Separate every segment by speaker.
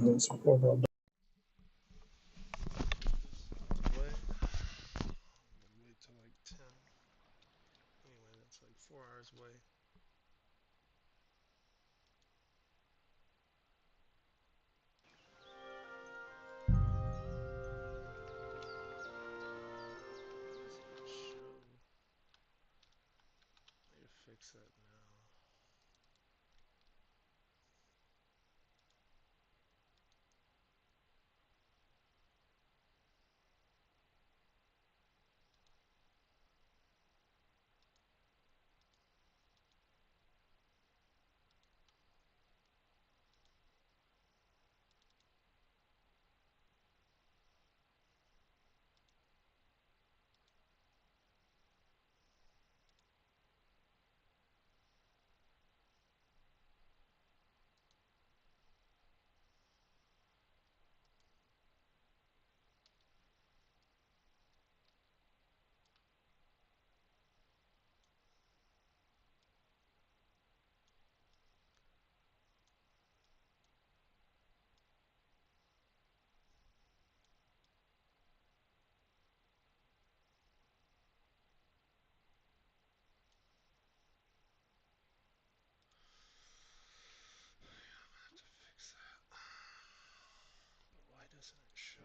Speaker 1: Let's record all day.
Speaker 2: Wait till like 10. Anyway, that's like 4 hours away. Show. I need to fix that now. I'm gonna have to fix that. But why doesn't it show?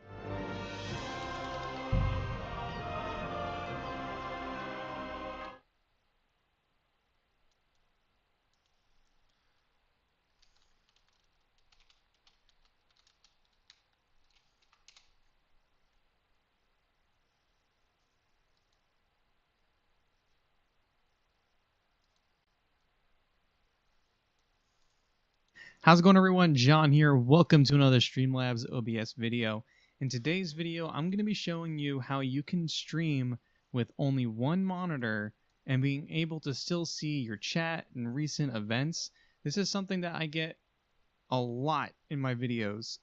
Speaker 3: How's it going, everyone? John here. Welcome to another Streamlabs OBS video. In today's video, I'm going to be showing you how you can stream with only one monitor and being able to still see your chat and recent events. This is something that I get a lot in my videos,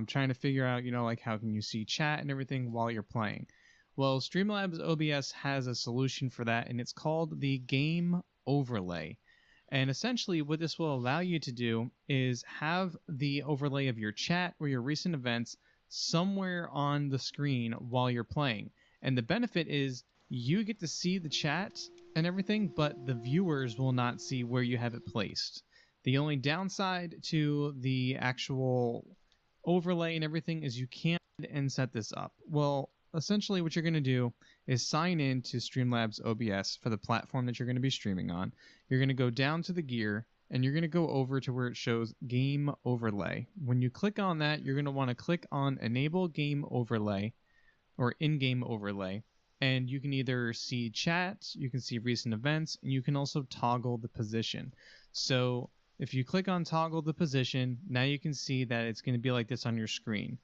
Speaker 3: trying to figure out, like how can you see chat and everything while you're playing. Well, Streamlabs OBS has a solution for that, and it's called the Game Overlay. And essentially what this will allow you to do is have the overlay of your chat or your recent events somewhere on the screen while you're playing. And the benefit is you get to see the chat and everything, but the viewers will not see where you have it placed. The only downside to the actual overlay and everything is you can't and set this up. Well, essentially what you're going to do is sign in to Streamlabs OBS for the platform that you're going to be streaming on. You're going to go down to the gear and you're going to go over to where it shows Game Overlay. When you click on that, you're going to want to click on Enable Game Overlay or In-Game Overlay. And you can either see chat, you can see recent events, and you can also toggle the position. So if you click on toggle the position, now you can see that it's going to be like this on your screen.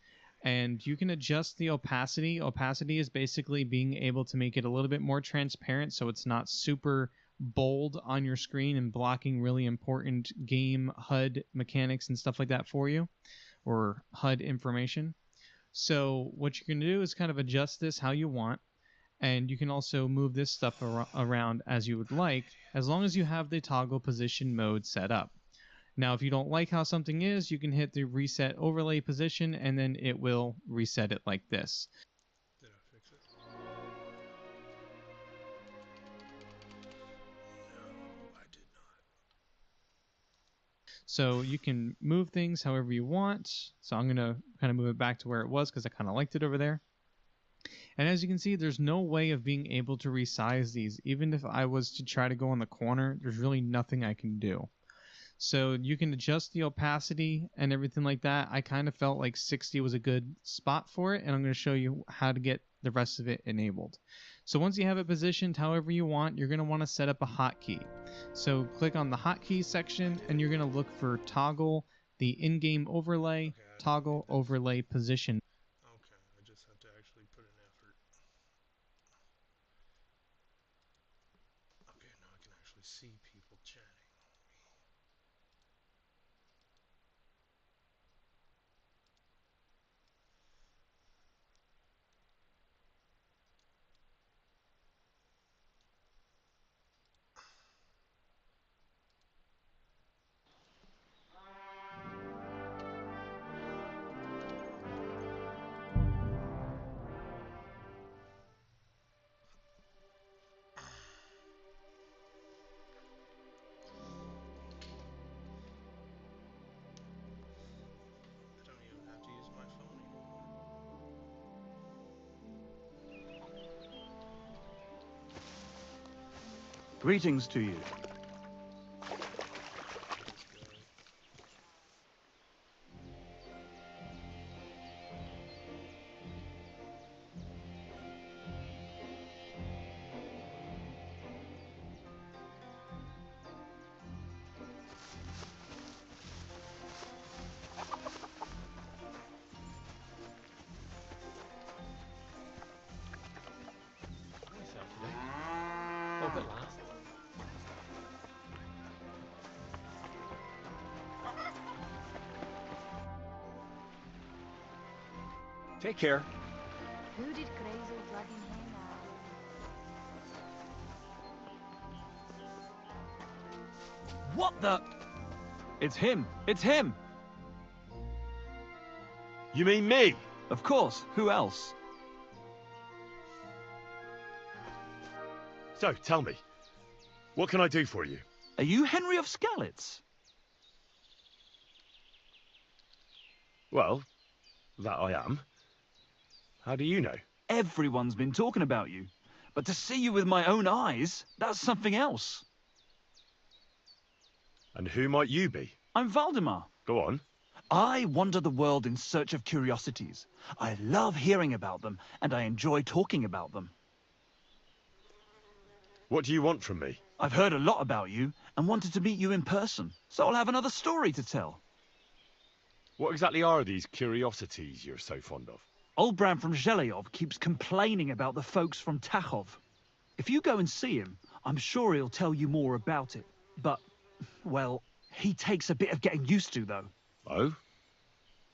Speaker 3: And you can adjust the opacity. Opacity is basically being able to make it a little bit more transparent so it's not super bold on your screen and blocking really important game HUD mechanics and stuff like that for you, or HUD information. So what you're going to do is kind of adjust this how you want, and you can also move this stuff around as you would like, as long as you have the toggle position mode set up. Now, if you don't like how something is, you can hit the reset overlay position and then it will reset it like this.
Speaker 2: Did I fix it? No, I did not.
Speaker 3: So you can move things however you want. So I'm going to kind of move it back to where it was because I kind of liked it over there. And as you can see, there's no way of being able to resize these. Even if I was to try to go in the corner, there's really nothing I can do. So you can adjust the opacity and everything like that. I kind of felt like 60 was a good spot for it, and I'm going to show you how to get the rest of it enabled. So once you have it positioned however you want, you're going to want to set up a hotkey. So click on the hotkey section, and you're going to look for toggle the in-game overlay, toggle overlay position.
Speaker 2: Okay, I just have to actually put an effort. Okay, now I can actually see people chatting.
Speaker 1: Greetings to you.
Speaker 2: Hope it lasts.
Speaker 1: Take care.
Speaker 4: Who did Grazel Dragon Hair now?
Speaker 1: What the? It's him. It's him.
Speaker 5: You mean me?
Speaker 1: Of course. Who else?
Speaker 5: So, tell me, what can I do for you?
Speaker 1: Are you Henry of Skalitz?
Speaker 5: Well, that I am. How do you know?
Speaker 1: Everyone's been talking about you. But to see you with my own eyes, that's something else.
Speaker 5: And who might you be?
Speaker 1: I'm Valdemar.
Speaker 5: Go on.
Speaker 1: I wander the world in search of curiosities. I love hearing about them, and I enjoy talking about them.
Speaker 5: What do you want from me?
Speaker 1: I've heard a lot about you, and wanted to meet you in person, so I'll have another story to tell.
Speaker 5: What exactly are these curiosities you're so fond of?
Speaker 1: Old Bram from Zheleyov keeps complaining about the folks from Tachov. If you go and see him, I'm sure he'll tell you more about it. But, well, he takes a bit of getting used to, though.
Speaker 5: Oh?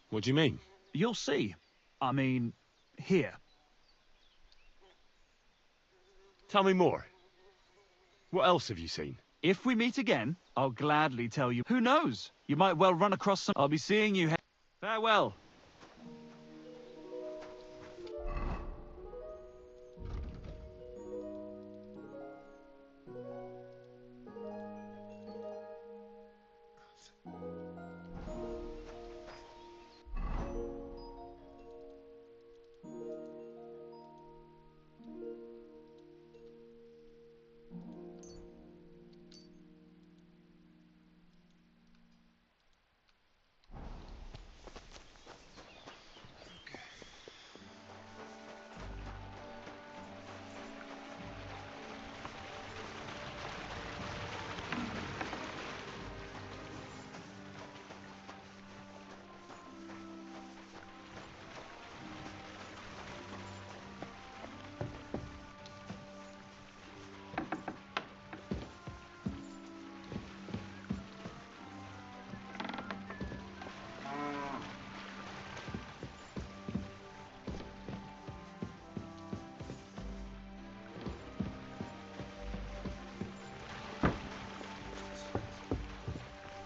Speaker 5: What do you mean?
Speaker 1: You'll see. I mean, here.
Speaker 5: Tell me more. What else have you seen?
Speaker 1: If we meet again, I'll gladly tell you. Who knows? You might well run across some... I'll be seeing you. Farewell.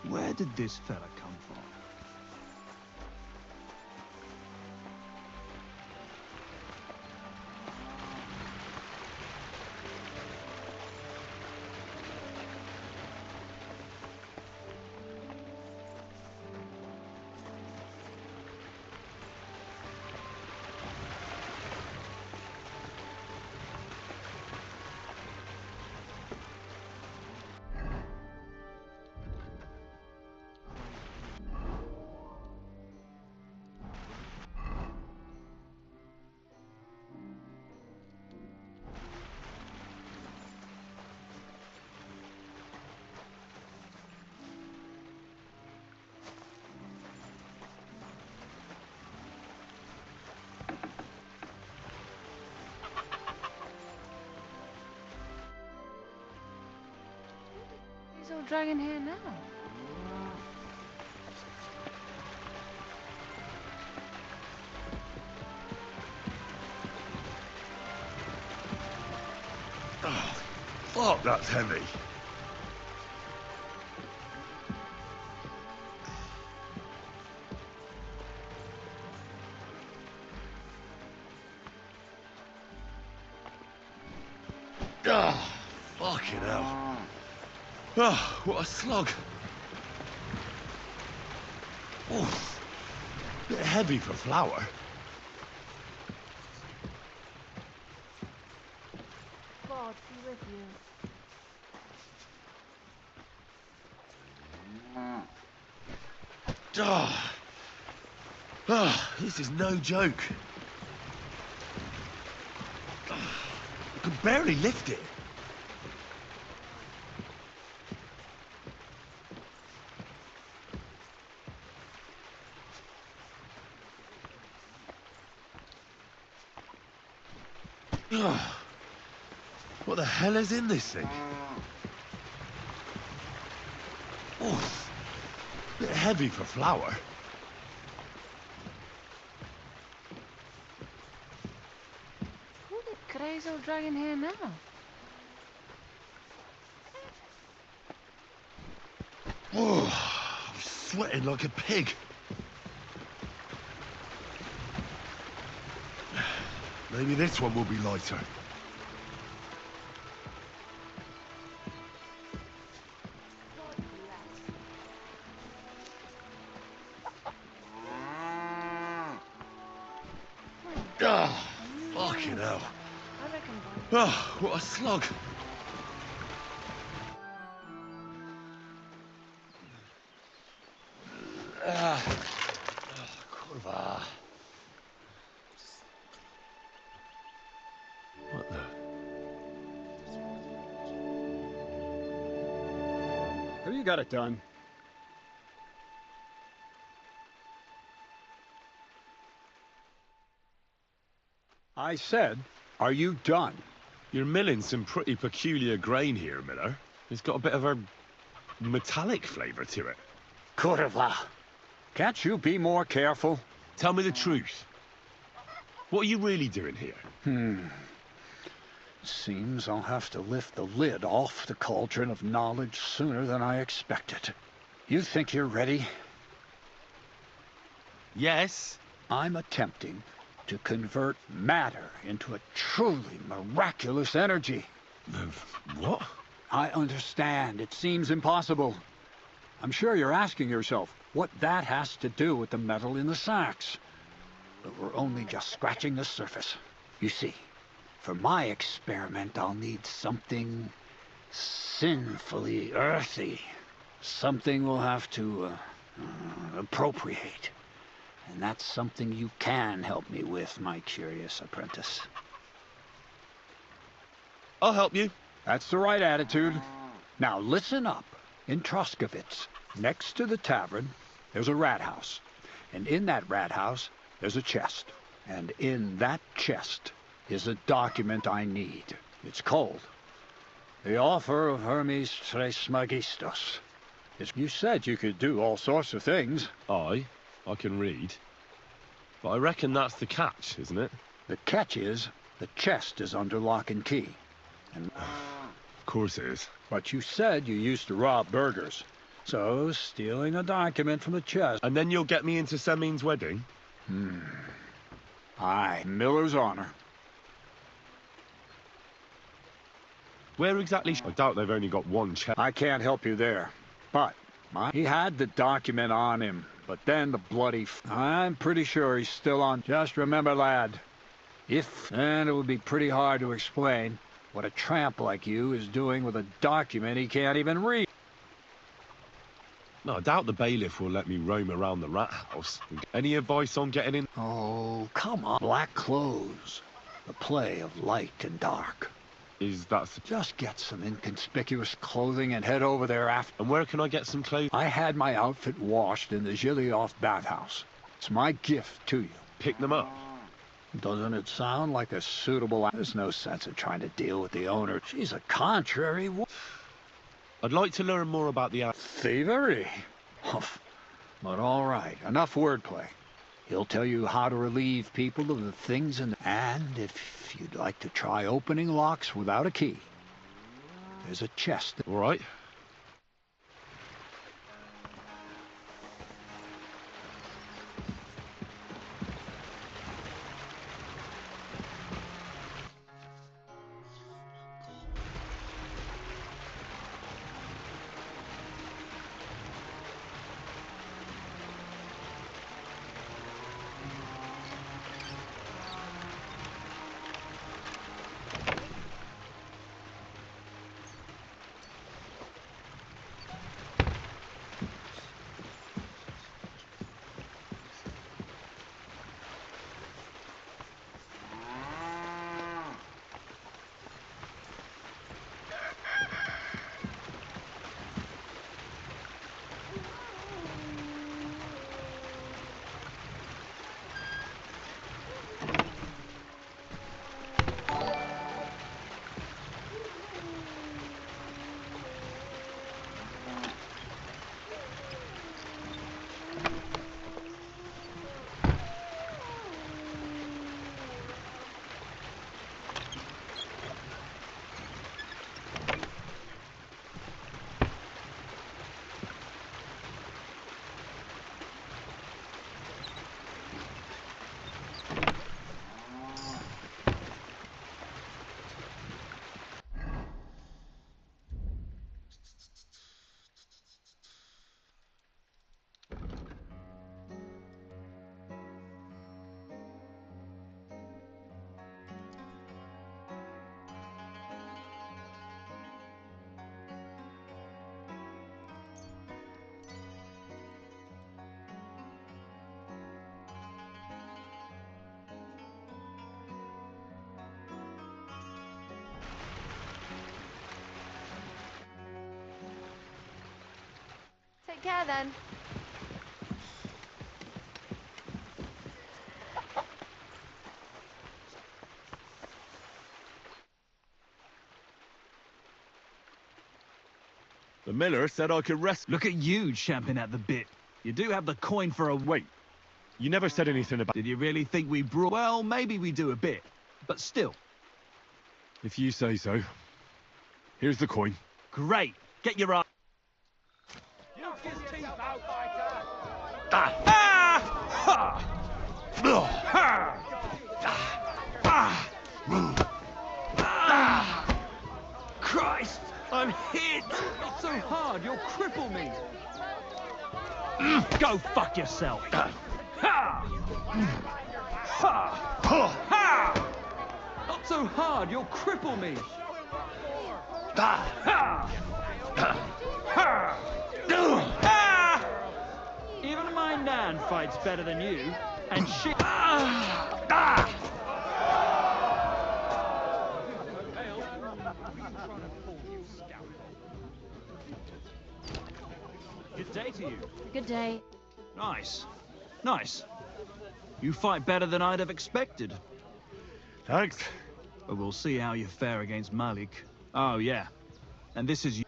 Speaker 1: Where did this fella come from?
Speaker 4: He's all dragon hair now.
Speaker 5: Oh, fuck, that's heavy. Ah, fucking hell. Oh, what a slug. Oof. Bit heavy for flour.
Speaker 4: God be with you.
Speaker 2: Ah, this is no joke. I can barely lift it. What the hell is in this thing? Oof. Bit heavy for flour.
Speaker 4: Who did crazy old dragon hair now?
Speaker 2: Oh, I'm sweating like a pig. Maybe this one will be lighter. Ah, fucking hell.
Speaker 4: I reckon one.
Speaker 2: Oh, what a slog. Kurwa. What the?
Speaker 6: Have you got it done? I said, are you done?
Speaker 5: You're milling some pretty peculiar grain here, Miller. It's got a bit of a metallic flavour to it.
Speaker 6: Kurwa. Can't you be more careful?
Speaker 5: Tell me the truth. What are you really doing here?
Speaker 6: Seems I'll have to lift the lid off the cauldron of knowledge sooner than I expected. You think you're ready?
Speaker 5: Yes.
Speaker 6: I'm attempting to convert matter into a truly miraculous energy.
Speaker 5: What?
Speaker 6: I understand. It seems impossible. I'm sure you're asking yourself what that has to do with the metal in the sacks. But we're only just scratching the surface. You see, for my experiment, I'll need something sinfully earthy. Something we'll have to appropriate. And that's something you can help me with, my curious apprentice.
Speaker 5: I'll help you.
Speaker 6: That's the right attitude. Now listen up. In Troskovitz, next to the tavern, there's a rat house. And in that rat house, there's a chest. And in that chest is a document I need. It's called The Offer of Hermes Trismegistus. You said you could do all sorts of things.
Speaker 5: I can read. But I reckon that's the catch, isn't it?
Speaker 6: The catch is, the chest is under lock and key. And
Speaker 5: Of course it is.
Speaker 6: but you said you used to rob burgers. So, stealing a document from the chest.
Speaker 5: And then you'll get me into Semin's wedding?
Speaker 6: Aye, Miller's honor.
Speaker 5: Where exactly? I doubt they've only got one chest.
Speaker 6: I can't help you there. But, he had the document on him. But then the I'm pretty sure he's still on. Just remember, lad, and it would be pretty hard to explain what a tramp like you is doing with a document he can't even read.
Speaker 5: No, I doubt the bailiff will let me roam around the rat house. Any advice on getting in?
Speaker 6: Oh, come on. Black clothes. The play of light and dark. Just get some inconspicuous clothing and head over there after.
Speaker 5: And where can I get some clothes?
Speaker 6: I had my outfit washed in the Gilioff bathhouse. It's my gift to you.
Speaker 5: Pick them up.
Speaker 6: Doesn't it sound like a suitable... There's no sense in trying to deal with the owner. She's a contrary woman.
Speaker 5: I'd like to learn more about the...
Speaker 6: Thievery. Humph. But all right, enough wordplay. He'll tell you how to relieve people of the things in... And if you'd like to try opening locks without a key, there's a chest.
Speaker 5: All right.
Speaker 4: Take care then.
Speaker 5: The miller said I could rest.
Speaker 1: Look at you champing at the bit. You do have the coin for a...
Speaker 5: Wait, you never said anything about...
Speaker 1: Did you really think we brought... Well, maybe we do a bit. But still.
Speaker 5: If you say so. Here's the coin.
Speaker 1: Great. Get your eye. Christ! I'm hit! Not so hard, you'll cripple me! Go fuck yourself! Not so hard, you'll cripple me! Even my nan fights better than you, and she... Good day to you.
Speaker 4: Good day.
Speaker 1: Nice. Nice. You fight better than I'd have expected.
Speaker 5: Thanks.
Speaker 1: But we'll see how you fare against Malik. Oh, yeah. And this is you.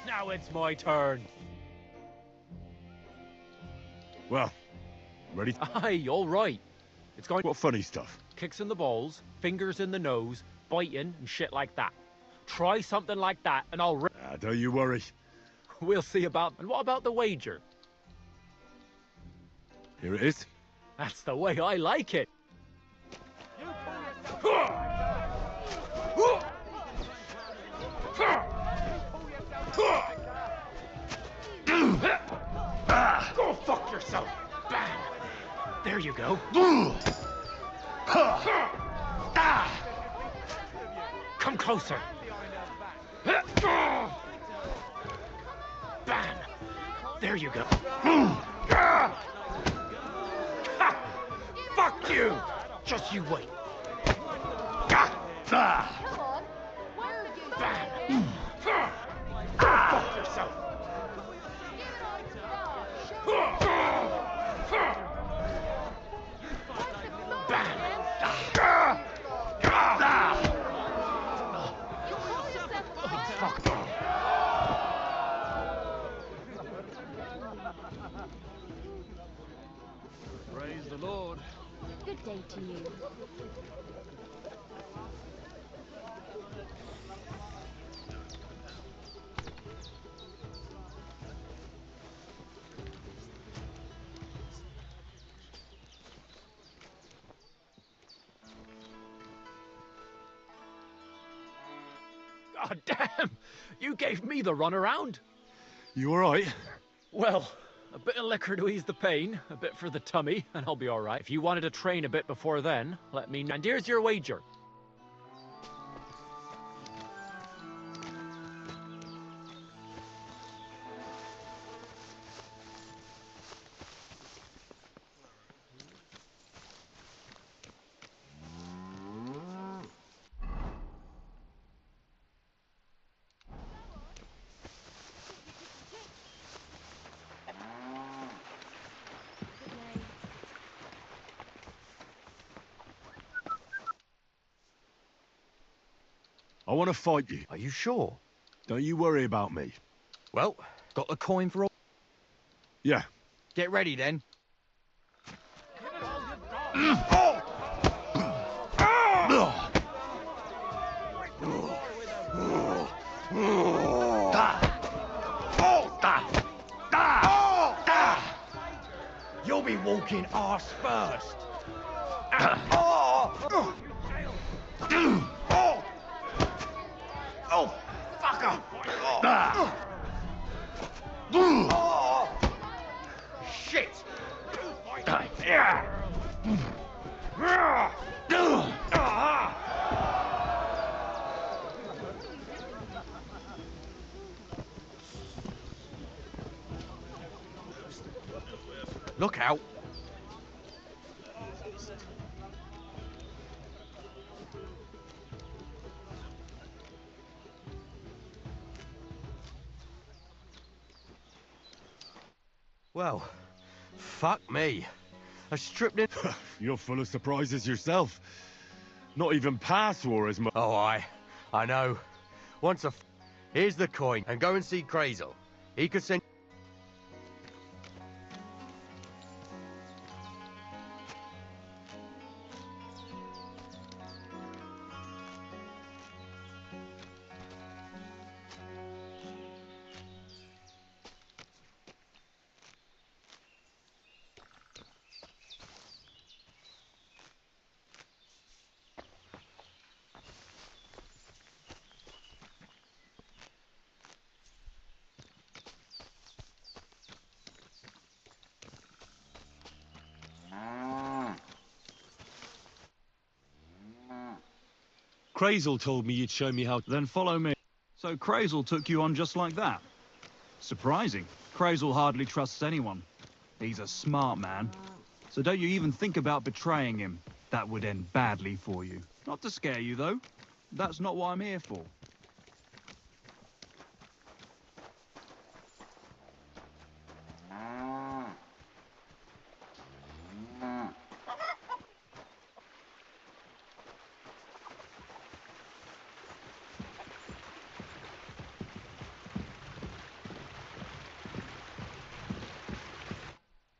Speaker 7: Now it's my turn.
Speaker 5: Well, ready?
Speaker 7: Aye, all right. It's going
Speaker 5: What funny stuff?
Speaker 7: kicks in the balls, fingers in the nose, biting and shit like that. Try something like that and I'll...
Speaker 5: Don't you worry.
Speaker 7: We'll see about... And what about the wager?
Speaker 5: Here it is.
Speaker 7: That's the way I like it. Go fuck yourself. Bam. There you go. Come closer. Bam. There you go. Fuck you. Just you wait.
Speaker 4: Come on. Where are you?
Speaker 7: Bam. Go fuck yourself.
Speaker 1: Praise the Lord.
Speaker 4: Good day to you.
Speaker 7: God damn! You gave me the runaround.
Speaker 5: You alright?
Speaker 7: Well, a bit of liquor to ease the pain, a bit for the tummy, and I'll be alright. If you wanted to train a bit before then, let me know. And here's your wager.
Speaker 5: I want to fight you.
Speaker 7: Are you sure?
Speaker 5: Don't you worry about me.
Speaker 7: Well, got the coin for all.
Speaker 5: Yeah.
Speaker 7: Get ready then. You'll be walking arse first. Oh, fucker! Shit! Look out!
Speaker 8: Well, fuck me. I stripped in.
Speaker 5: You're full of surprises yourself. Not even past war as much.
Speaker 8: Oh, I know. Here's the coin, and go and see Krazel. He could send.
Speaker 5: Krazel told me you'd show me how.
Speaker 1: Then follow me. So Krazel took you on just like that? Surprising. Krazel hardly trusts anyone. He's a smart man. So don't you even think about betraying him. That would end badly for you. Not to scare you, though. That's not what I'm here for.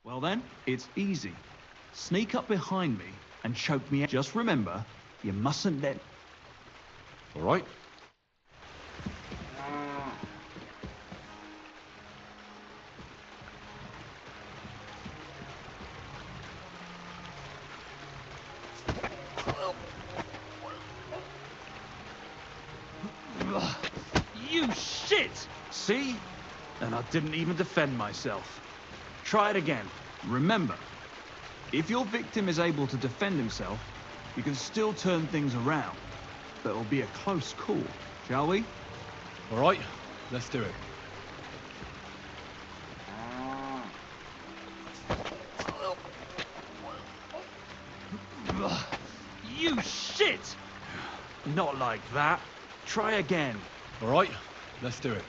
Speaker 1: Well then, it's easy. Sneak up behind me and choke me out. Just remember, you mustn't let...
Speaker 5: All right.
Speaker 1: You shit! See? And I didn't even defend myself. Try it again. Remember, if your victim is able to defend himself, you can still turn things around. But it'll be a close call, shall we?
Speaker 5: All right, let's do it.
Speaker 1: You shit! Not like that. Try again.
Speaker 5: All right, let's do it.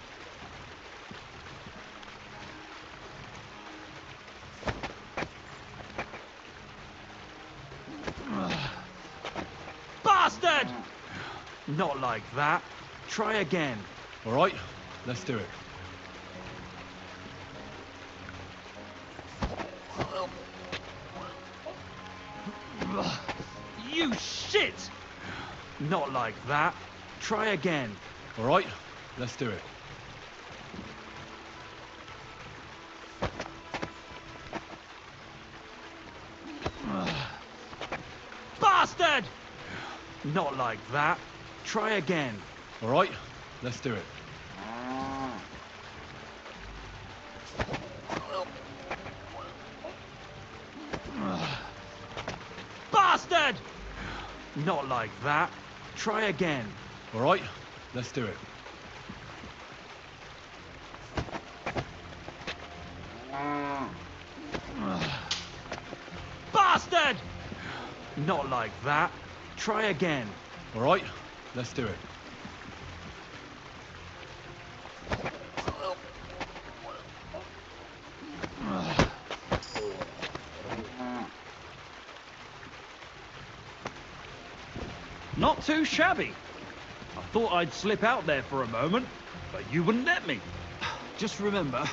Speaker 1: Bastard! Not like that. Try again.
Speaker 5: All right, let's do it.
Speaker 1: You shit! Not like that. Try again.
Speaker 5: All right, let's do it.
Speaker 1: Bastard! Not like that. Try again.
Speaker 5: All right, let's do it.
Speaker 1: Bastard! Not like that. Try again.
Speaker 5: All right, let's do it.
Speaker 1: Bastard! Not like that. Try again.
Speaker 5: All right, let's do it.
Speaker 1: Not too shabby. I thought I'd slip out there for a moment, but you wouldn't let me. Just remember,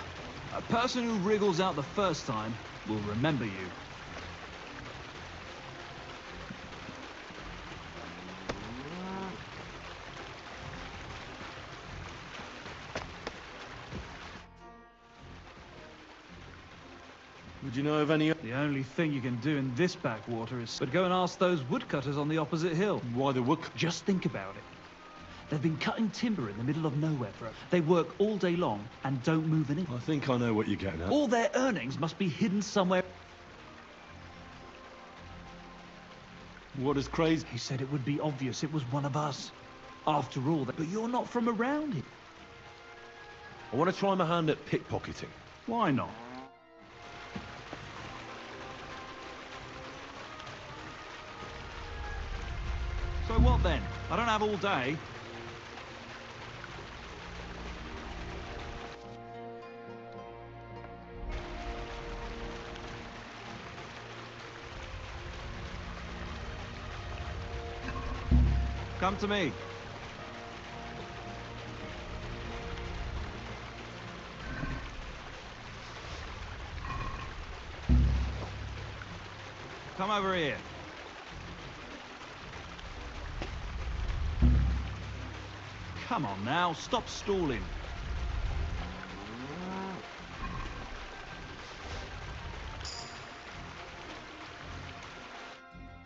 Speaker 1: a person who wriggles out the first time will remember you.
Speaker 5: Would you know of any...
Speaker 1: The only thing you can do in this backwater is... But go and ask those woodcutters on the opposite hill.
Speaker 5: Why the wood...
Speaker 1: Just think about it. They've been cutting timber in the middle of nowhere for... They work all day long and don't move an inch.
Speaker 5: I think I know what you're getting at.
Speaker 1: All their earnings must be hidden somewhere.
Speaker 5: What is crazy?
Speaker 1: He said it would be obvious it was one of us. After all, but you're not from around here.
Speaker 5: I want to try my hand at pickpocketing.
Speaker 1: Why not? So what then? I don't have all day. Come to me. Come over here. Come on now, stop stalling.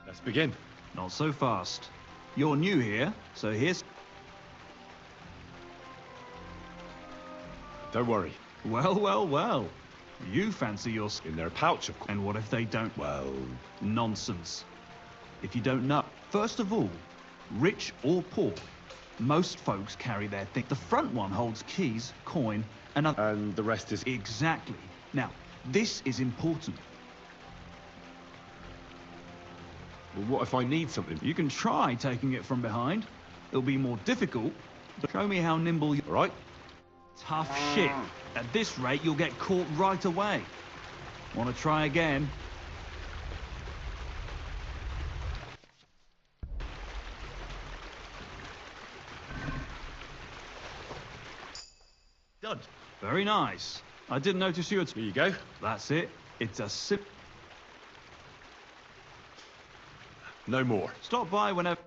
Speaker 5: Let's begin.
Speaker 1: Not so fast. You're new here, so here's...
Speaker 5: Don't worry.
Speaker 1: Well, well, well. You fancy your...
Speaker 5: In their pouch, of course.
Speaker 1: And what if they don't?
Speaker 5: Well,
Speaker 1: Nonsense. If you don't know... First of all, rich or poor, most folks carry their thing. The front one holds keys, coin, and other...
Speaker 5: and the rest is...
Speaker 1: Exactly. Now, this is important.
Speaker 5: Well, what if I need something?
Speaker 1: You can try taking it from behind. It'll be more difficult, but show me how nimble you...
Speaker 5: All right?
Speaker 1: Tough shit. At this rate, you'll get caught right away. Want to try again?
Speaker 5: Done.
Speaker 1: Very nice. I didn't notice you at...
Speaker 5: Here you go.
Speaker 1: That's it. It's a sip.
Speaker 5: No more.
Speaker 1: Stop by whenever...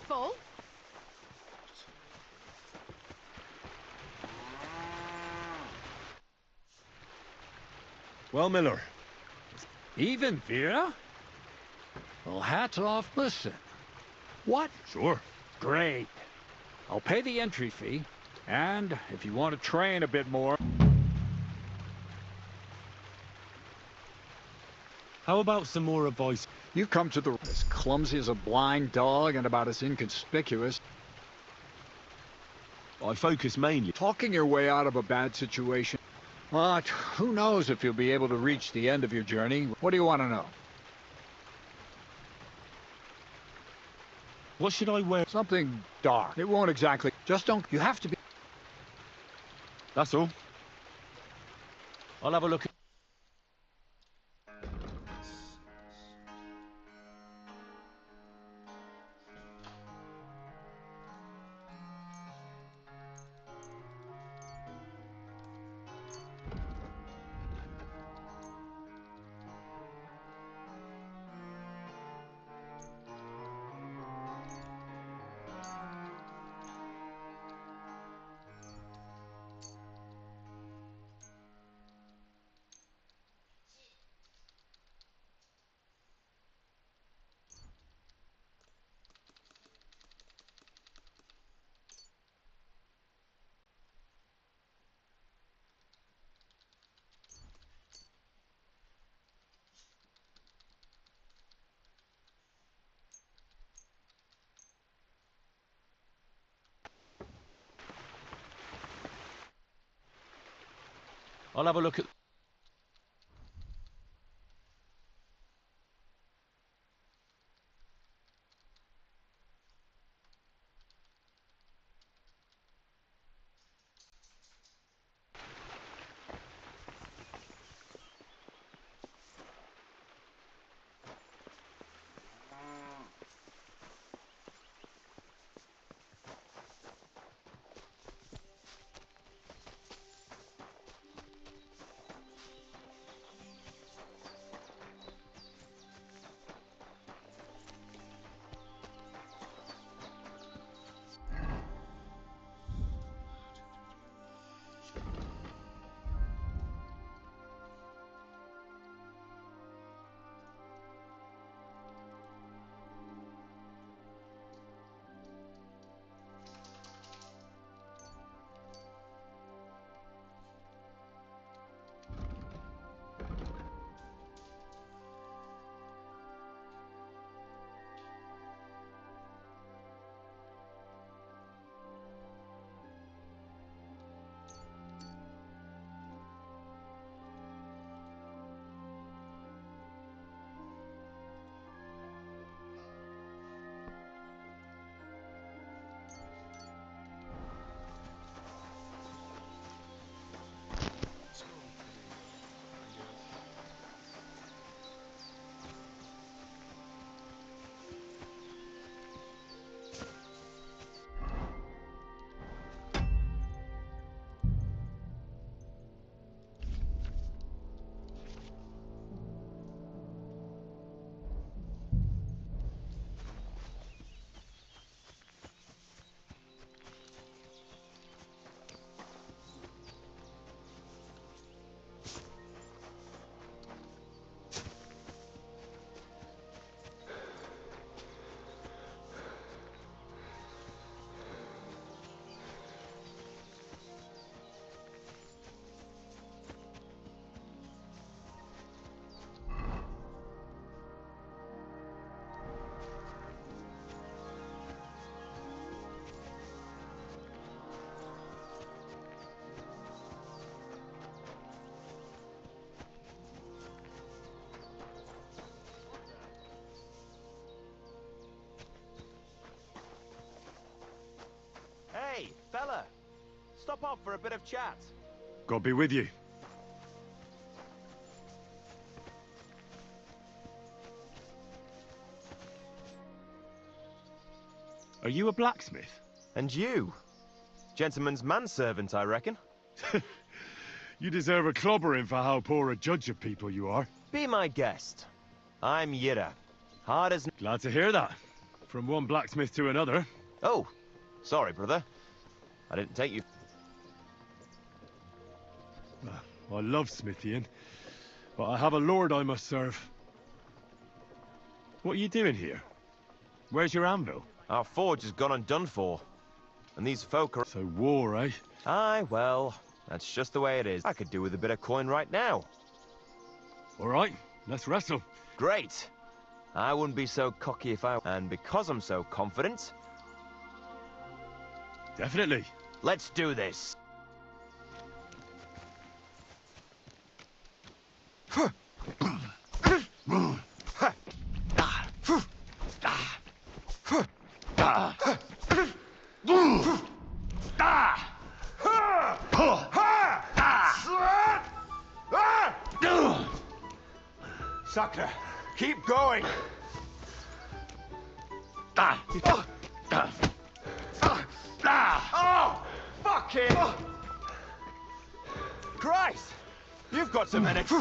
Speaker 4: Careful!
Speaker 5: Well, Miller.
Speaker 6: Even, Vera? Well, hats off. Listen. What?
Speaker 5: Sure.
Speaker 6: Great. I'll pay the entry fee, and if you want to train a bit more...
Speaker 5: How about some more advice?
Speaker 6: You come to the... as clumsy as a blind dog and about as inconspicuous.
Speaker 5: I focus mainly.
Speaker 6: Talking your way out of a bad situation. But who knows if you'll be able to reach the end of your journey. What do you want to know?
Speaker 5: What should I wear?
Speaker 6: Something dark. It won't exactly... Just don't... You have to be...
Speaker 5: That's all.
Speaker 7: I'll have a look. I'll have a look at...
Speaker 8: fella. Stop off for a bit of chat.
Speaker 5: God be with you. Are you a blacksmith?
Speaker 8: And you? Gentleman's manservant, I reckon.
Speaker 5: You deserve a clobbering for how poor a judge of people you are.
Speaker 8: Be my guest. I'm Yira. Hard as...
Speaker 5: Glad to hear that. From one blacksmith to another.
Speaker 8: Oh, sorry, brother. I didn't take you...
Speaker 5: I love smithying, but I have a lord I must serve. What are you doing here? Where's your anvil?
Speaker 8: Our forge has gone undone for. And these folk are...
Speaker 5: So war, eh?
Speaker 8: Aye, well, that's just the way it is. I could do with a bit of coin right now.
Speaker 5: All right, let's wrestle.
Speaker 8: Great. I wouldn't be so cocky if I... And because I'm so confident...
Speaker 5: Definitely.
Speaker 8: Let's do this.
Speaker 6: Sakra, keep going! Oh! Fucking!
Speaker 8: Christ! You've got some energy.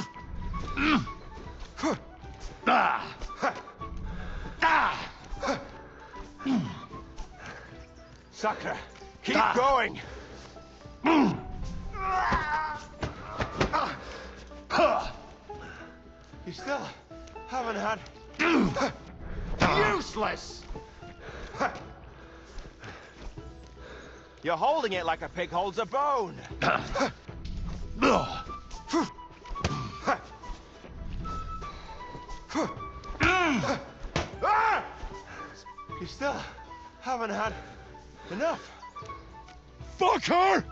Speaker 6: Sakra, keep going!
Speaker 8: You still haven't had...
Speaker 6: Useless!
Speaker 8: You're holding it like a pig holds a bone. You still haven't had enough.
Speaker 5: Fuck her!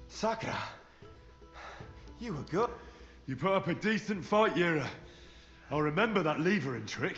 Speaker 8: Sakra, you were good.
Speaker 5: You put up a decent fight, Yira. I'll remember that levering trick.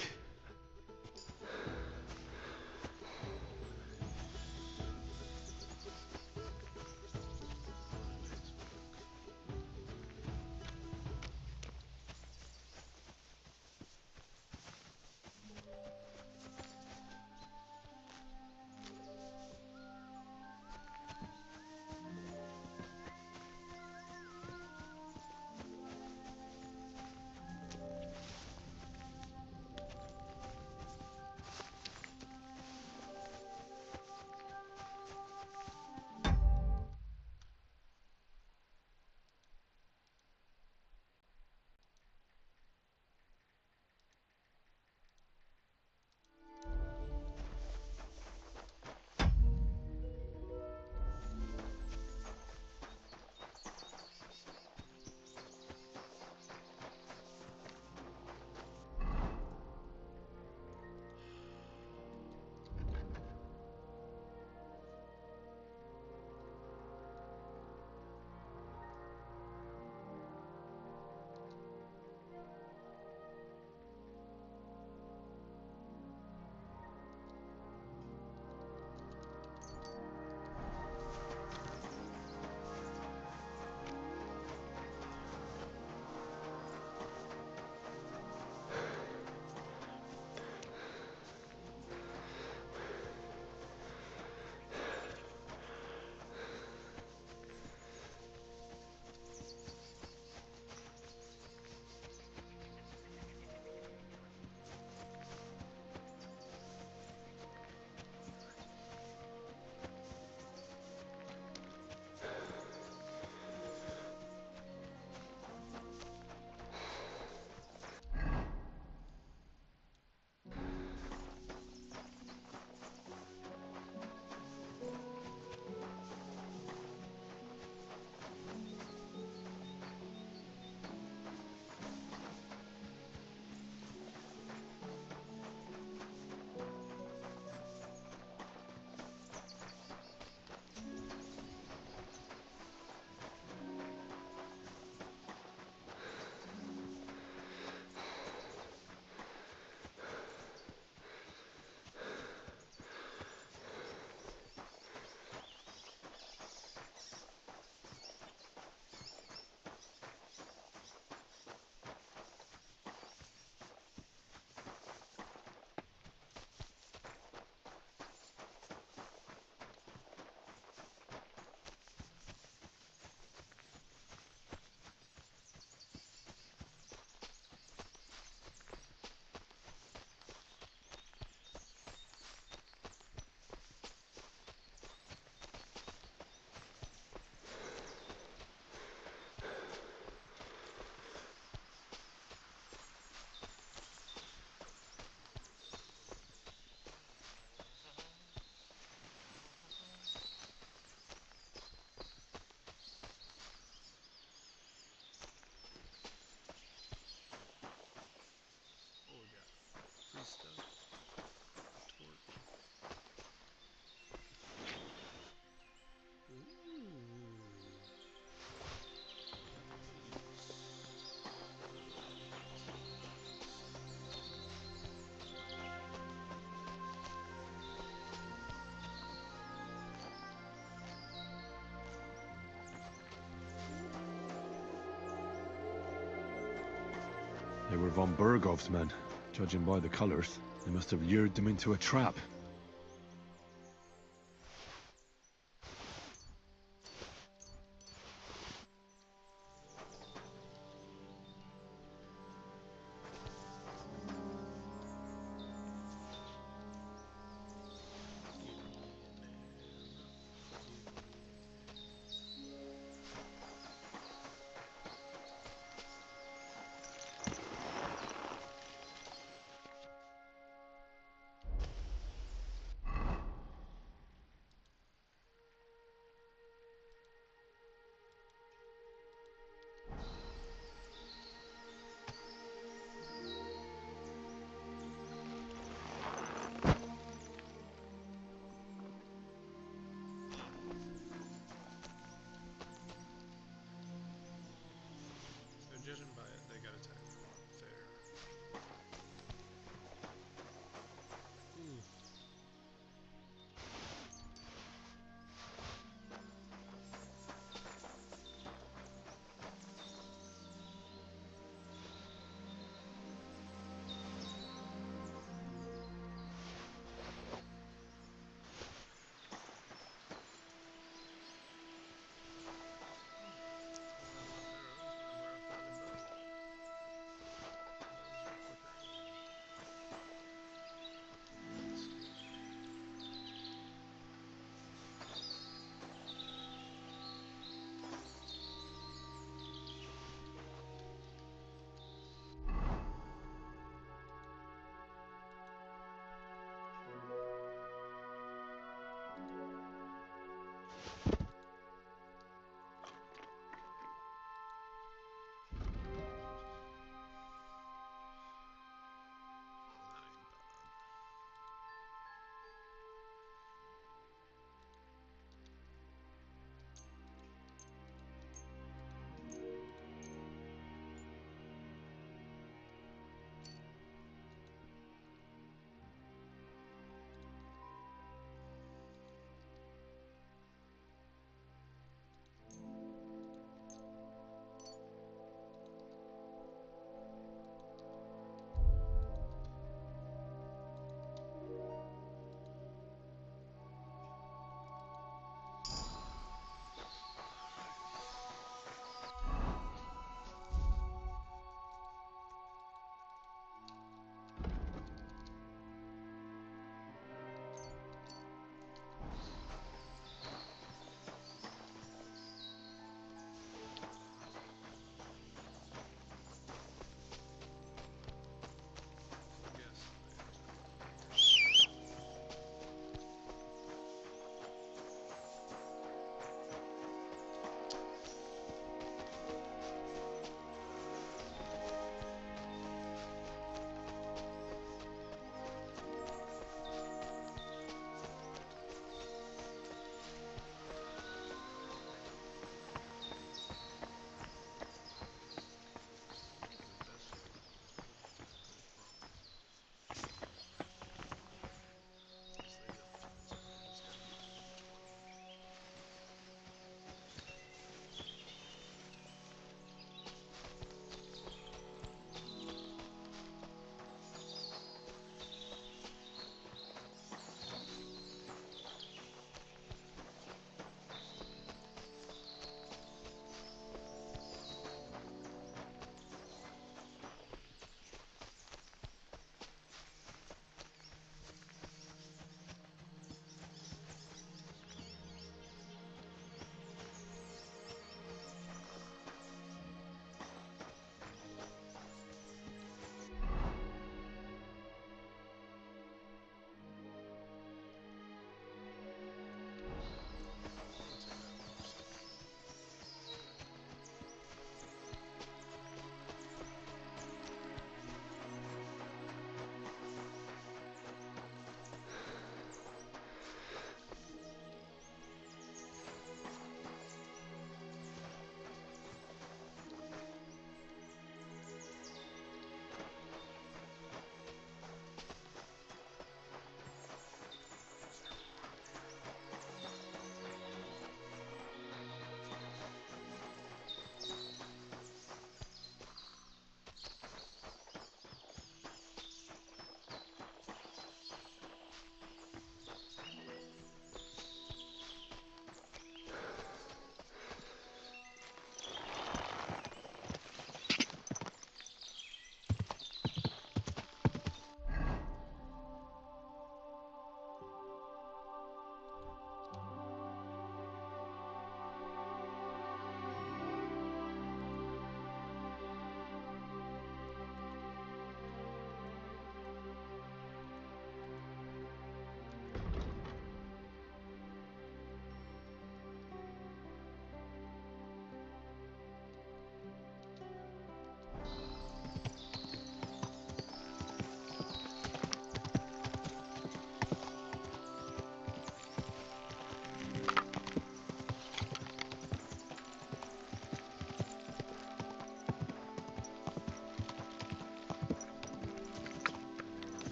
Speaker 5: They were von Bergov's men. Judging by the colors, they must have lured them into a trap.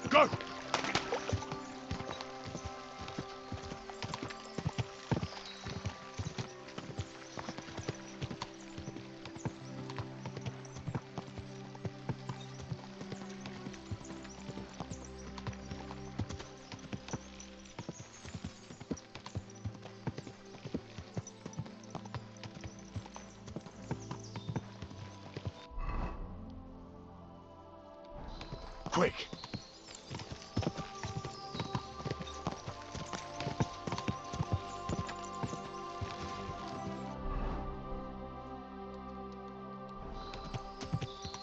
Speaker 5: Go! Quick!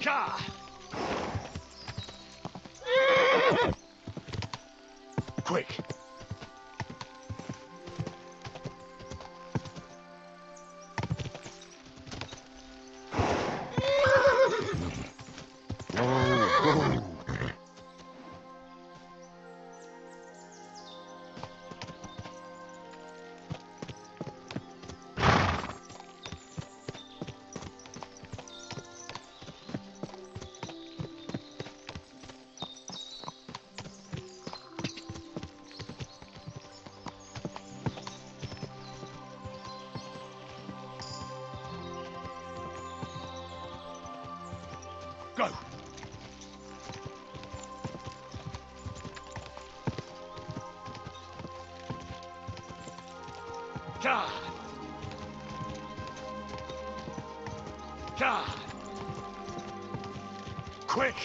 Speaker 5: Ka! Quick! Go! Ka! Ka! Quick!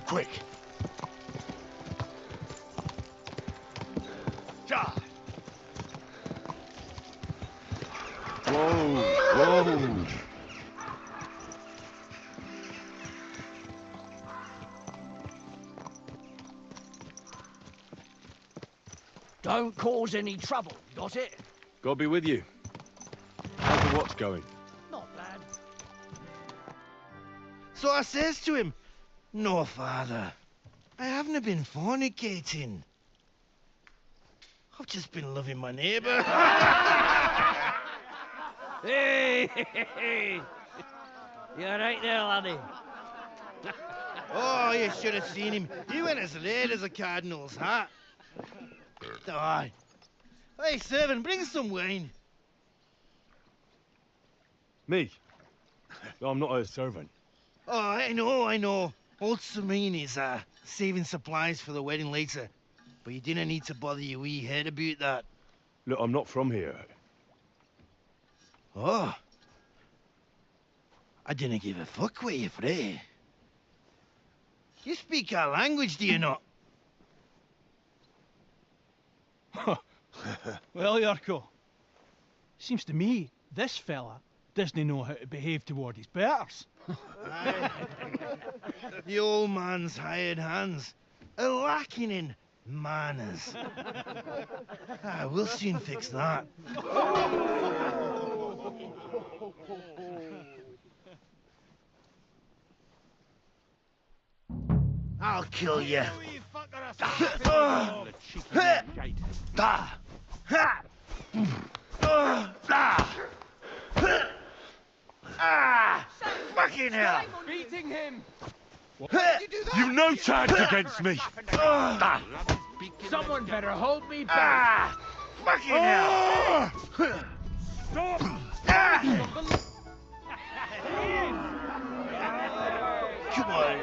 Speaker 5: Quick! Ja! Whoa! Whoa!
Speaker 9: Don't cause any trouble, got it?
Speaker 5: God be with you. How's the watch going?
Speaker 9: Not bad.
Speaker 10: So I says to him, "No, father, I haven't been fornicating. I've just been loving my neighbour."
Speaker 9: Hey! You alright there, laddie?
Speaker 10: Oh, you should have seen him. He went as red as a cardinal's hat. Aye. Hey, servant, bring some wine.
Speaker 5: Me? I'm not a servant.
Speaker 10: Oh, I know. Old Serene is saving supplies for the wedding later. But you didn't need to bother your wee head about that.
Speaker 5: Look, I'm not from here.
Speaker 10: Oh. I didn't give a fuck where you're from. You speak our language, do you not?
Speaker 11: Well, Yurko, seems to me this fella doesn't know how to behave toward his betters.
Speaker 10: Aye. The old man's hired hands are lacking in manners. We'll soon fix that. I'll kill you. Fucking hell!
Speaker 7: Beating him!
Speaker 5: You've no chance against me!
Speaker 7: Someone better hold me back!
Speaker 10: Fucking hell!
Speaker 5: Stop!
Speaker 10: Come on.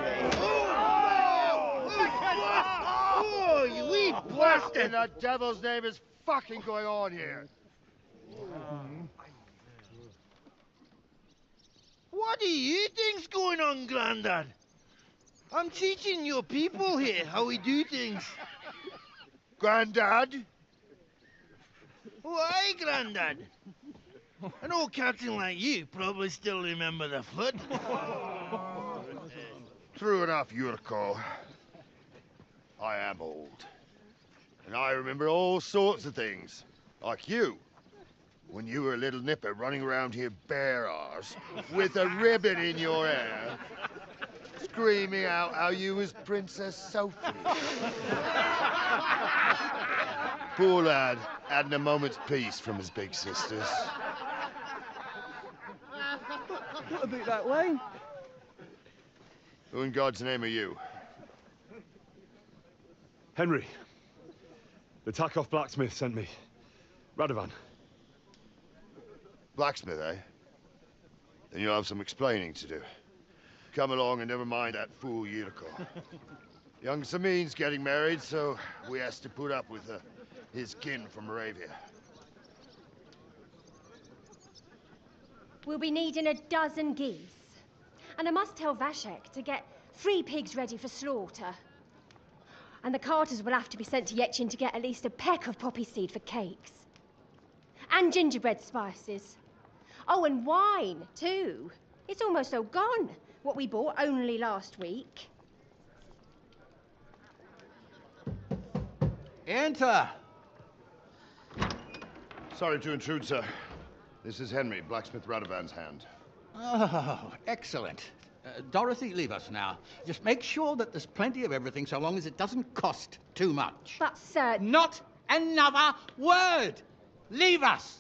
Speaker 10: Oh, you wee
Speaker 8: What in
Speaker 10: bastard!
Speaker 8: the devil's name is fucking going on here?
Speaker 10: What do you think's going on, Grandad? I'm teaching your people here how we do things.
Speaker 8: Grandad?
Speaker 10: Why, Grandad? An old captain like you probably still remember the flood.
Speaker 8: True enough, Yurko. I am old. And I remember all sorts of things. Like you. When you were a little nipper running around here bare arse, with a ribbon in your hair, screaming out how you was Princess Sophie. Poor lad, hadn't a moment's peace from his big sisters.
Speaker 9: What about that wine?
Speaker 8: Who in God's name are you?
Speaker 5: Henry. The Takov blacksmith sent me. Radovan.
Speaker 8: Blacksmith, eh? Then you'll have some explaining to do. Come along and never mind that fool Yurko. Young Samin's getting married, so we has to put up with his kin from Moravia.
Speaker 12: We'll be needing a dozen geese. And I must tell Vashek to get 3 pigs ready for slaughter. And the carters will have to be sent to Yetchin to get at least a peck of poppy seed for cakes. And gingerbread spices. Oh, and wine, too. It's almost all gone, what we bought only last week.
Speaker 9: Enter!
Speaker 8: Sorry to intrude, sir. This is Henry, blacksmith Radovan's hand.
Speaker 9: Oh, excellent. Dorothy, leave us now. Just make sure that there's plenty of everything so long as it doesn't cost too much.
Speaker 12: But, sir...
Speaker 9: Not another word! Leave us!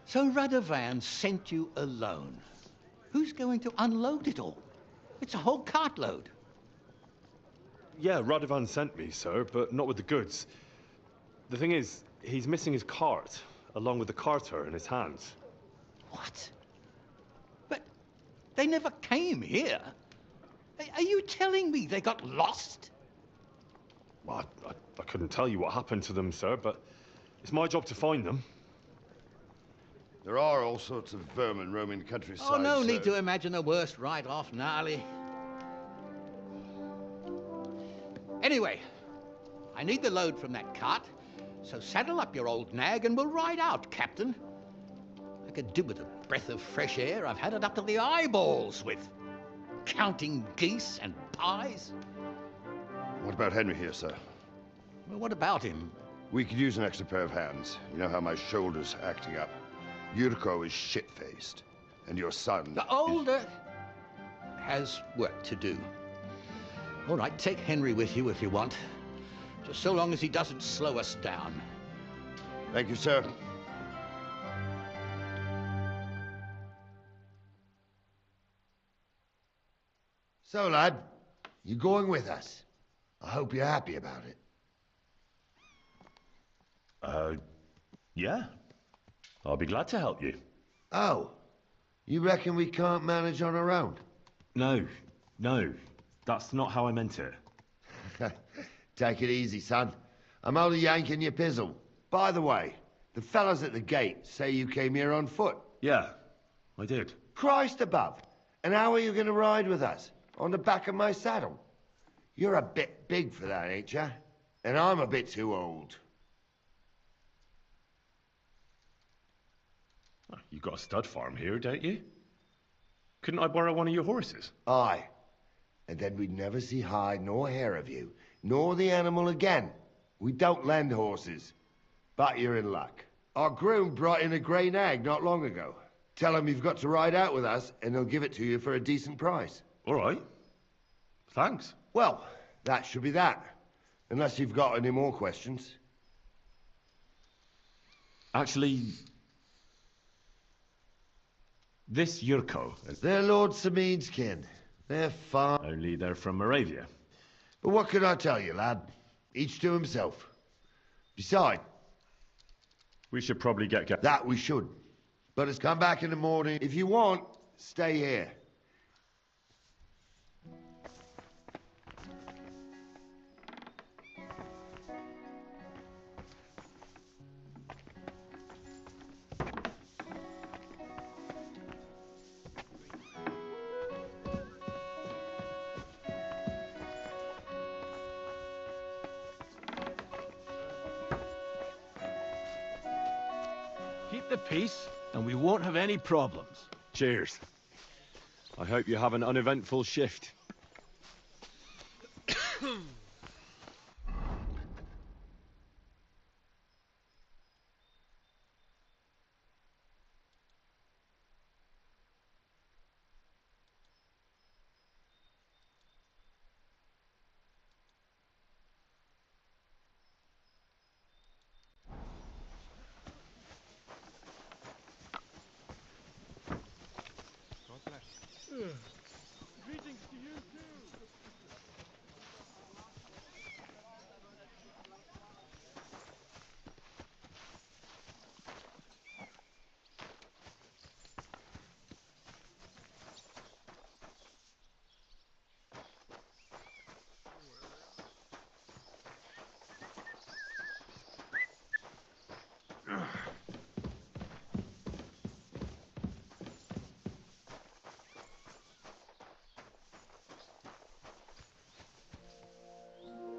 Speaker 9: So Radovan sent you alone. Who's going to unload it all? It's a whole cartload.
Speaker 5: Yeah, Radovan sent me, sir, but not with the goods. The thing is, he's missing his cart, along with the carter in his hands.
Speaker 9: What? But they never came here. Are you telling me they got lost?
Speaker 5: Well, I couldn't tell you what happened to them, sir, but it's my job to find them.
Speaker 8: There are all sorts of vermin roaming the countryside.
Speaker 9: Oh, no
Speaker 8: sir.
Speaker 9: need to imagine the worst right off, gnarly. Anyway, I need the load from that cart, so saddle up your old nag and we'll ride out, Captain. I could do with a breath of fresh air. I've had it up to the eyeballs with counting geese and pies.
Speaker 8: What about Henry here, sir?
Speaker 9: Well, what about him?
Speaker 8: We could use an extra pair of hands. You know how my shoulder's acting up. Yurko is shit-faced, and your son...
Speaker 9: The older has work to do. All right, take Henry with you if you want. Just so long as he doesn't slow us down.
Speaker 8: Thank you, sir. So, lad, you going with us? I hope you're happy about it.
Speaker 5: Yeah. I'll be glad to help you.
Speaker 8: Oh, you reckon we can't manage on our own?
Speaker 5: No, that's not how I meant it.
Speaker 8: Take it easy, son. I'm only yanking your pizzle. By the way, the fellas at the gate say you came here on foot.
Speaker 5: Yeah, I did.
Speaker 8: Christ above. And how are you going to ride with us? On the back of my saddle? You're a bit big for that, ain't ya? And I'm a bit too old.
Speaker 5: You've got a stud farm here, don't you? Couldn't I borrow one of your horses?
Speaker 8: Aye. And then we'd never see hide nor hair of you, nor the animal again. We don't lend horses. But you're in luck. Our groom brought in a grey nag not long ago. Tell him you've got to ride out with us, and they'll give it to you for a decent price.
Speaker 5: All right. Thanks.
Speaker 8: Well, that should be that. Unless you've got any more questions.
Speaker 5: Actually... This Yurko...
Speaker 8: They're Lord Samin's kin. They're far...
Speaker 5: Only they're from Moravia.
Speaker 8: But what can I tell you, lad? Each to himself. Besides...
Speaker 5: We should probably get...
Speaker 8: That we should. But it's come back in the morning. If you want, stay here.
Speaker 9: Keep the peace, and we won't have any problems.
Speaker 5: Cheers. I hope you have an uneventful shift.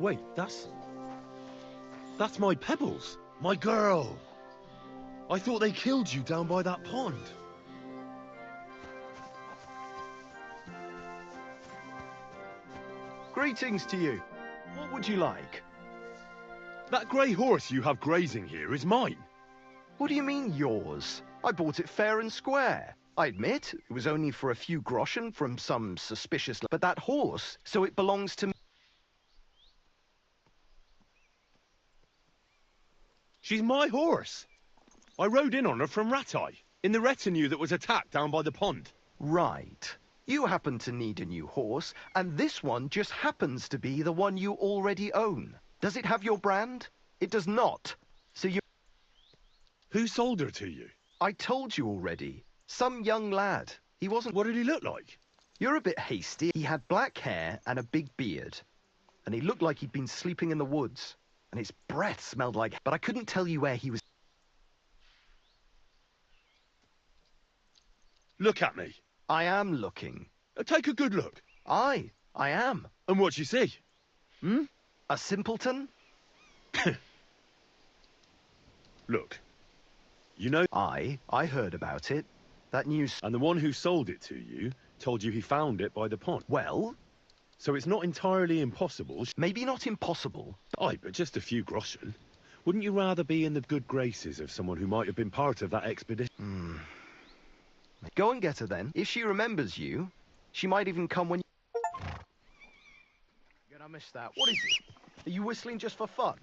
Speaker 5: Wait, that's my Pebbles. My girl. I thought they killed you down by that pond.
Speaker 13: Greetings to you. What would you like?
Speaker 5: That grey horse you have grazing here is mine.
Speaker 13: What do you mean, yours? I bought it fair and square. I admit, it was only for a few groschen from some suspicious... But that horse, so it belongs to me.
Speaker 5: She's my horse. I rode in on her from Ratai, in the retinue that was attacked down by the pond.
Speaker 13: Right. You happen to need a new horse, and this one just happens to be the one you already own. Does it have your brand? It does not. So you...
Speaker 5: Who sold her to you?
Speaker 13: I told you already. Some young lad. He wasn't...
Speaker 5: What did he look like?
Speaker 13: You're a bit hasty. He had black hair and a big beard. And he looked like he'd been sleeping in the woods. And his breath smelled like... But I couldn't tell you where he was...
Speaker 5: Look at me.
Speaker 13: I am looking.
Speaker 5: Take a good look.
Speaker 13: I am.
Speaker 5: And what you see?
Speaker 13: Hmm? A simpleton?
Speaker 5: Look. You know...
Speaker 13: I heard about it. That news...
Speaker 5: And the one who sold it to you told you he found it by the pond.
Speaker 13: Well?
Speaker 5: So it's not entirely impossible...
Speaker 13: Maybe not impossible.
Speaker 5: Aye, but just a few groschen. Wouldn't you rather be in the good graces of someone who might have been part of that expedition?
Speaker 13: Go and get her then. If she remembers you, she might even come when you... I missed that. What is it? Are you whistling just for fun?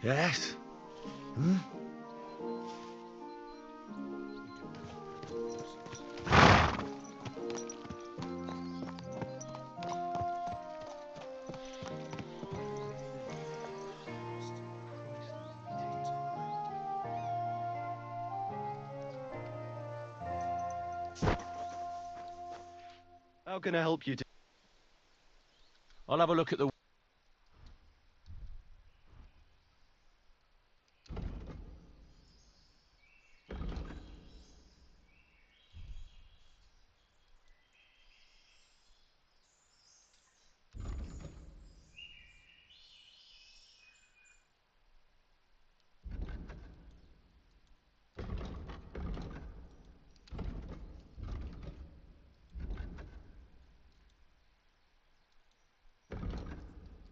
Speaker 5: Yes?
Speaker 13: How can I help you?
Speaker 7: I'll have a look at the...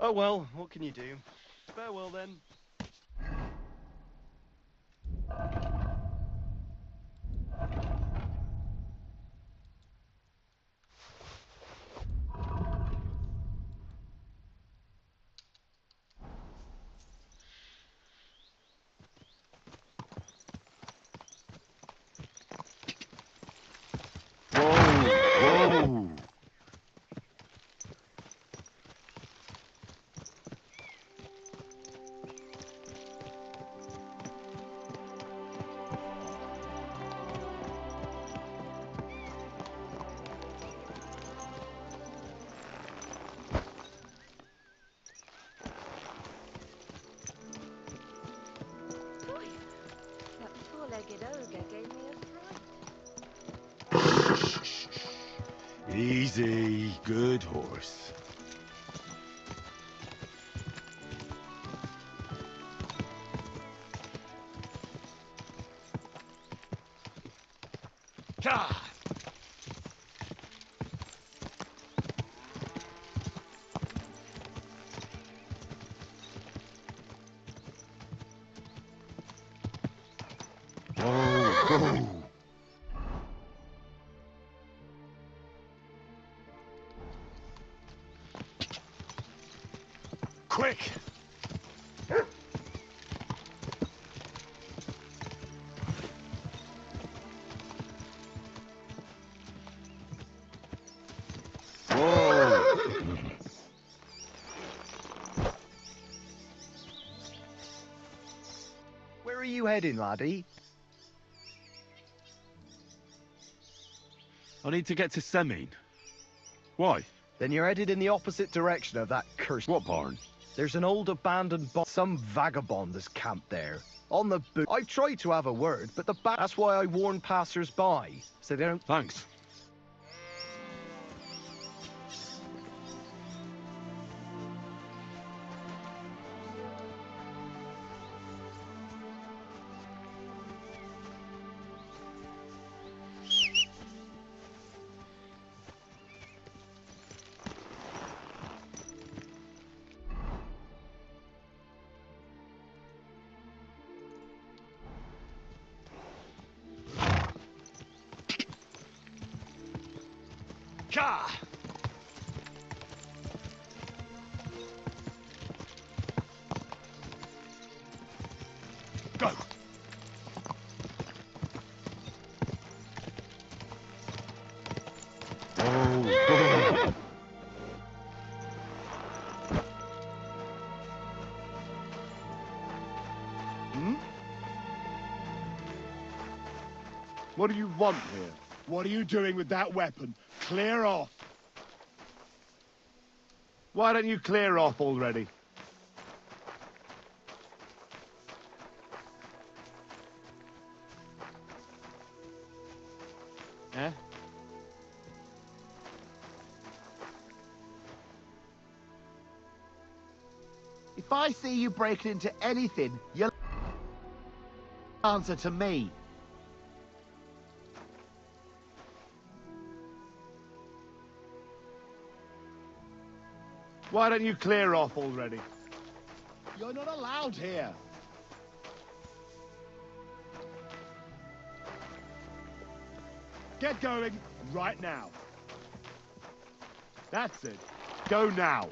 Speaker 13: Oh well, what can you do? Farewell then.
Speaker 5: Whoa!
Speaker 4: That four-legged ogre gave me a fright.
Speaker 5: Easy, good horse. Whoa! Quick! Whoa!
Speaker 13: Where are you heading, laddie?
Speaker 5: I need to get to Semine. Why?
Speaker 13: Then you're headed in the opposite direction of that cursed...
Speaker 14: What barn?
Speaker 13: There's an old abandoned barn. Some vagabond is camped there. On the boot. I've tried to have a word, but that's why I warn passers-by, so they don't...
Speaker 14: Thanks.
Speaker 10: Ka! Go!
Speaker 14: Oh.
Speaker 15: Hmm? What do you want here? What are you doing with that weapon? Clear off. Why don't you clear off already? Eh?
Speaker 16: If I see you breaking into anything, you'll answer to me.
Speaker 15: Why don't you clear off already? You're not allowed here. Get going right now. That's it. Go now.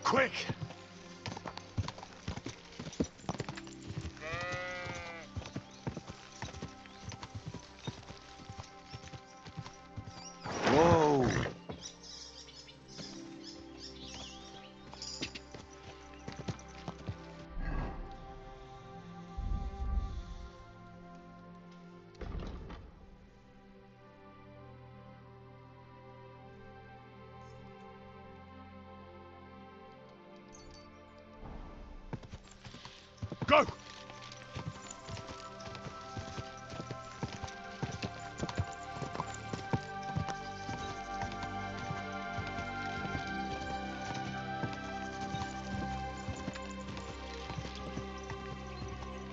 Speaker 10: Quick!
Speaker 16: Whoa!
Speaker 10: Go!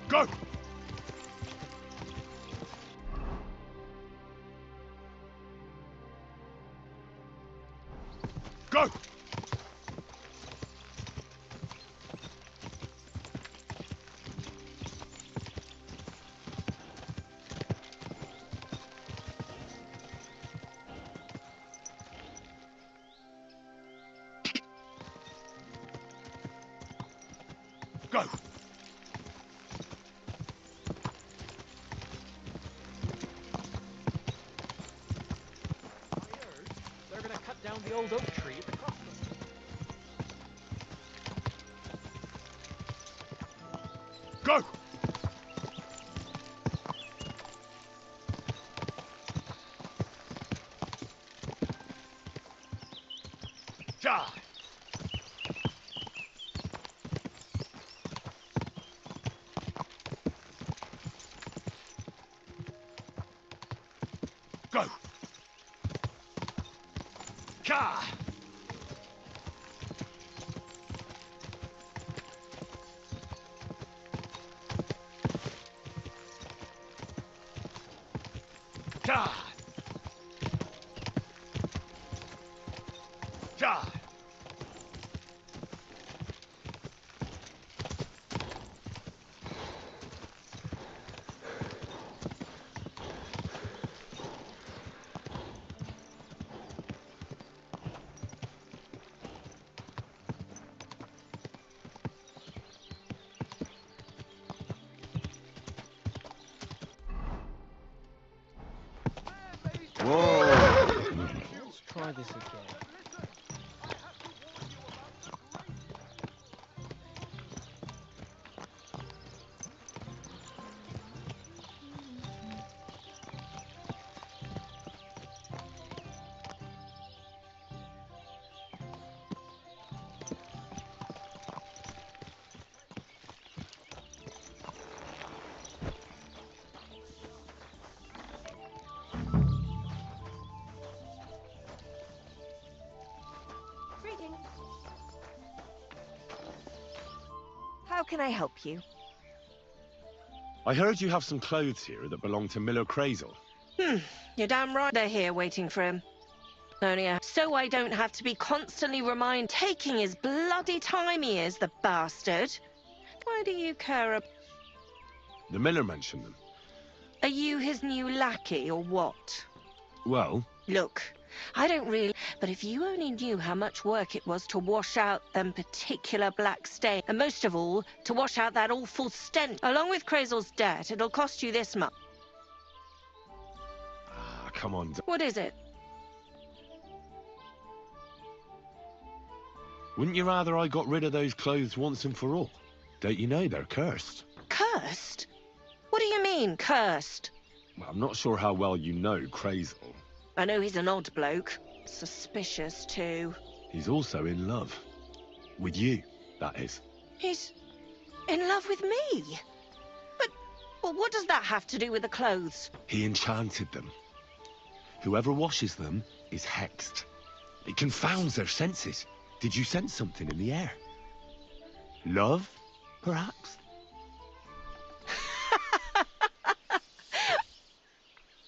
Speaker 10: Go! Go! Go!
Speaker 7: They're gonna cut down the old oak tree at the crossroads.
Speaker 10: Go! Ja! Go! Ka! Ka! Ja!
Speaker 7: Let's try this again.
Speaker 17: How can I help you?
Speaker 5: I heard you have some clothes here that belong to Miller Crazel.
Speaker 17: You're damn right they're here waiting for him. Only so I don't have to be constantly taking his bloody time he is, the bastard. Why do you care about...
Speaker 5: The Miller mentioned them.
Speaker 17: Are you his new lackey or what?
Speaker 5: Well...
Speaker 17: Look, I don't really... But if you only knew how much work it was to wash out them particular black stain, and most of all, to wash out that awful stench, along with Crazel's debt, it'll cost you this much.
Speaker 5: Ah, come on.
Speaker 17: What is it?
Speaker 5: Wouldn't you rather I got rid of those clothes once and for all? Don't you know they're cursed?
Speaker 17: Cursed? What do you mean, cursed?
Speaker 5: Well, I'm not sure how well you know Crazel.
Speaker 17: I know he's an odd bloke. Suspicious, too.
Speaker 5: He's also in love. With you, that is.
Speaker 17: He's in love with me? But well, what does that have to do with the clothes?
Speaker 5: He enchanted them. Whoever washes them is hexed. It confounds their senses. Did you sense something in the air? Love, perhaps?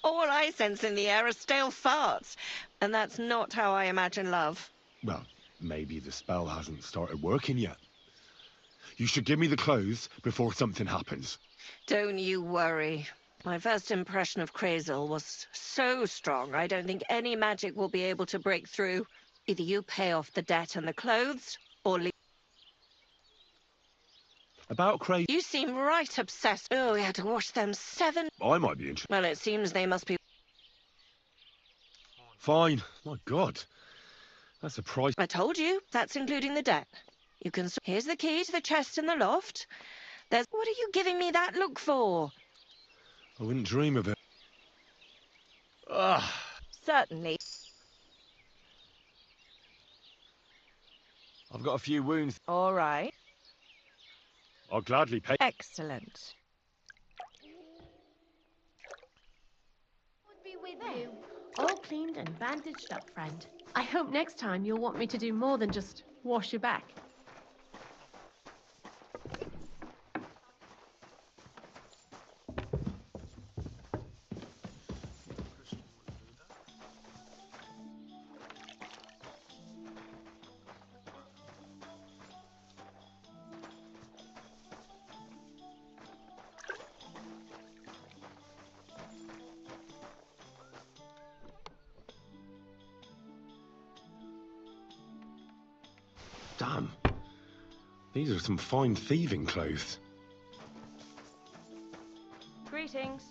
Speaker 17: All I sense in the air are stale farts. And that's not how I imagine love.
Speaker 5: Well, maybe the spell hasn't started working yet. You should give me the clothes before something happens.
Speaker 17: Don't you worry. My first impression of Crazel was so strong, I don't think any magic will be able to break through. Either you pay off the debt and the clothes, or leave.
Speaker 5: About Crazel...
Speaker 17: You seem right obsessed. Oh, we had to wash them 7...
Speaker 5: I might be interested.
Speaker 17: Well, it seems they must be...
Speaker 5: Fine. My God. That's a price...
Speaker 17: I told you, that's including the debt. You can... Here's the key to the chest in the loft. There's... What are you giving me that look for?
Speaker 5: I wouldn't dream of it. Ugh.
Speaker 17: Certainly.
Speaker 5: I've got a few wounds.
Speaker 17: All right.
Speaker 5: I'll gladly pay.
Speaker 17: Excellent.
Speaker 4: Would be with you. All cleaned and bandaged up, friend. I hope next time you'll want me to do more than just wash your back.
Speaker 5: Damn. These are some fine thieving clothes.
Speaker 17: Greetings.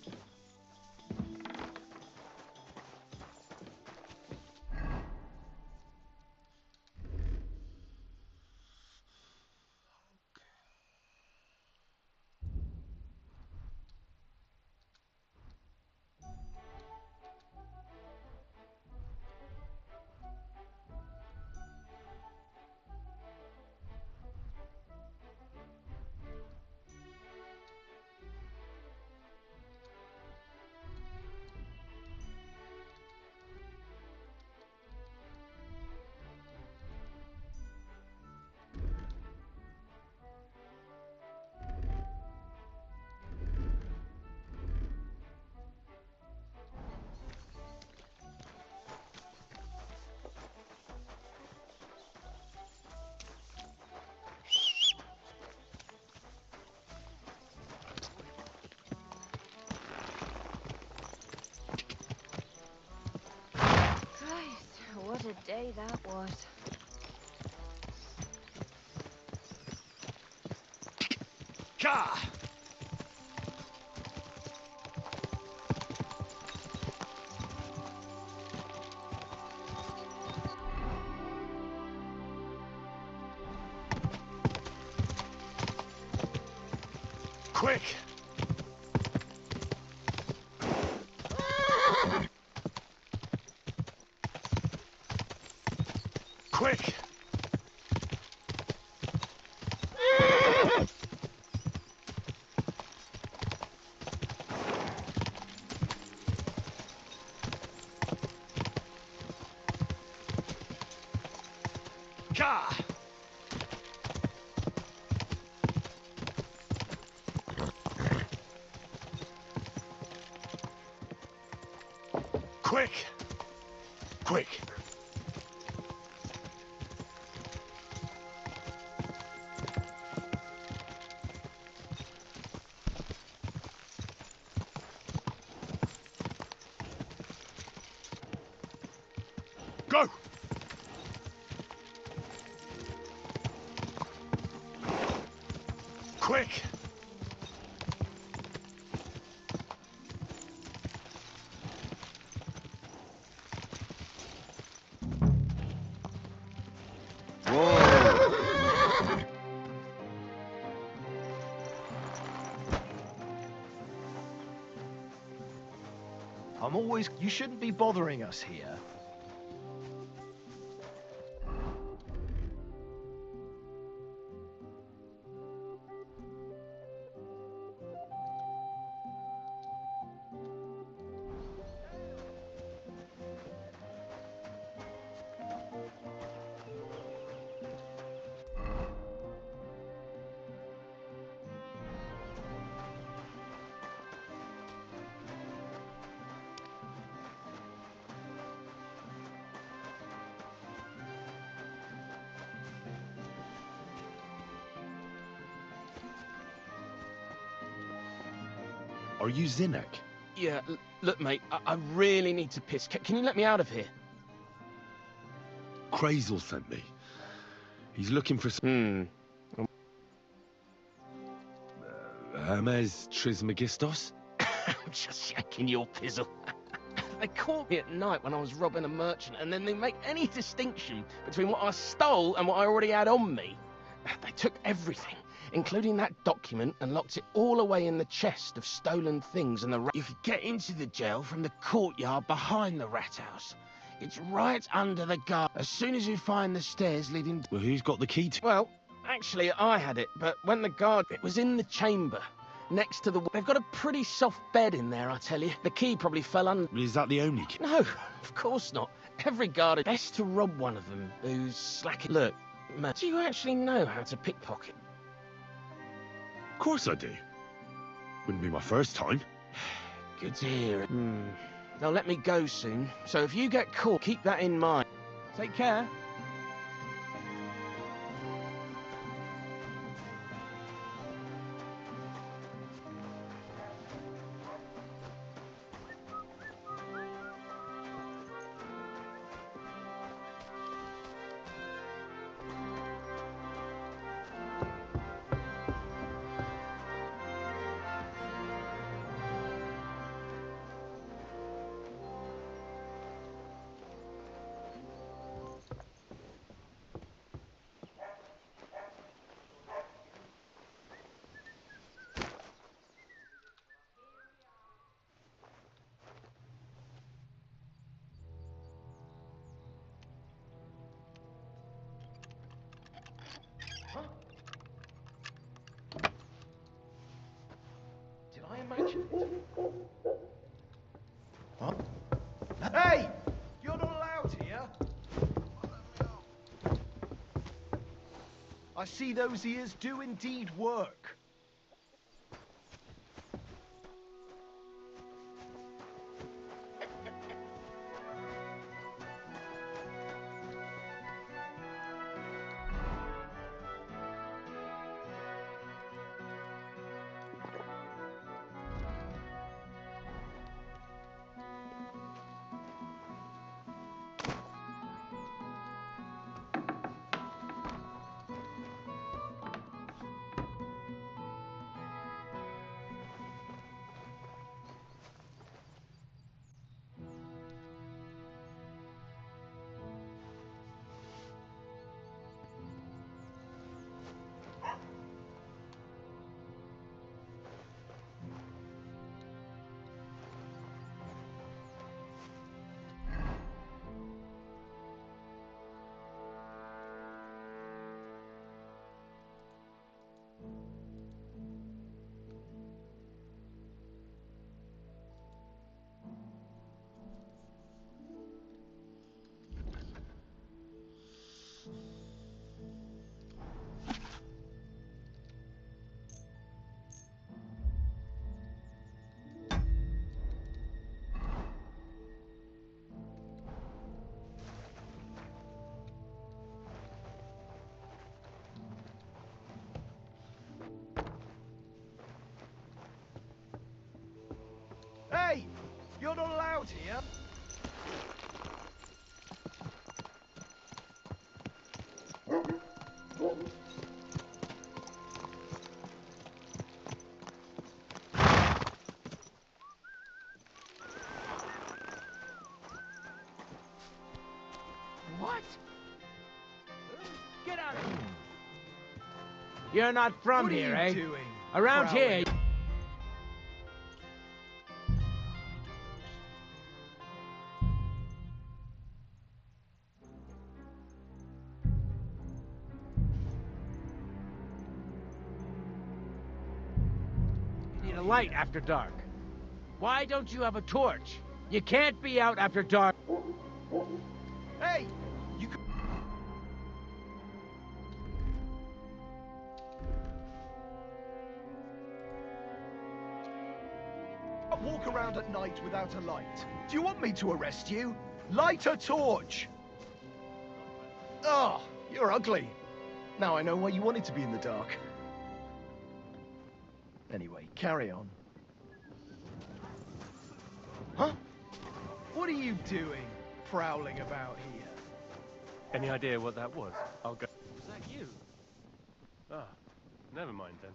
Speaker 17: What a day that was.
Speaker 5: Gah! Quick! Quick! Gah! Quick! Quick! Go! Quick!
Speaker 13: You shouldn't be bothering us here.
Speaker 5: Are you Zinnek?
Speaker 18: Yeah, look, mate, I really need to piss. Can you let me out of here?
Speaker 5: Krazel sent me. He's looking for some... Hermes Trismegistos?
Speaker 18: I'm just shaking your pizzle. They caught me at night when I was robbing a merchant, and then they make any distinction between what I stole and what I already had on me. They took everything, including that document, and locked it all away in the chest of stolen things, and you could get into the jail from the courtyard behind the rat house. It's right under the guard. As soon as you find the stairs leading...
Speaker 5: Well, who's got the key to...
Speaker 18: Well, actually, I had it, but when the guard... It was in the chamber, next to the... They've got a pretty soft bed in there, I tell you. The key probably fell under...
Speaker 5: Is that the only key?
Speaker 18: No, of course not. Every guard... It's best to rob one of them who's slacking... Look, man, do you actually know how to pickpocket?
Speaker 5: Of course I do. Wouldn't be my first time.
Speaker 18: Good to hear it. They'll let me go soon, so if you get caught, keep that in mind. Take care.
Speaker 13: Did I imagine it? What? Hey! You're not allowed here! I see those ears do indeed work.
Speaker 19: You're not allowed here.
Speaker 18: What? Get out of here! You're not from
Speaker 19: What are
Speaker 18: here,
Speaker 19: you
Speaker 18: eh?
Speaker 19: doing,
Speaker 18: Around
Speaker 19: prowling?
Speaker 18: here. You need a light after dark. Why don't you have a torch? You can't be out after dark.
Speaker 19: Hey! You can't walk around at night without a light. Do you want me to arrest you? Light a torch! Oh, you're ugly. Now I know why you wanted to be in the dark. Anyway, carry on. Huh? What are you doing, prowling about here?
Speaker 20: Any idea what that was? I'll go.
Speaker 7: Was that you?
Speaker 20: Ah, never mind then.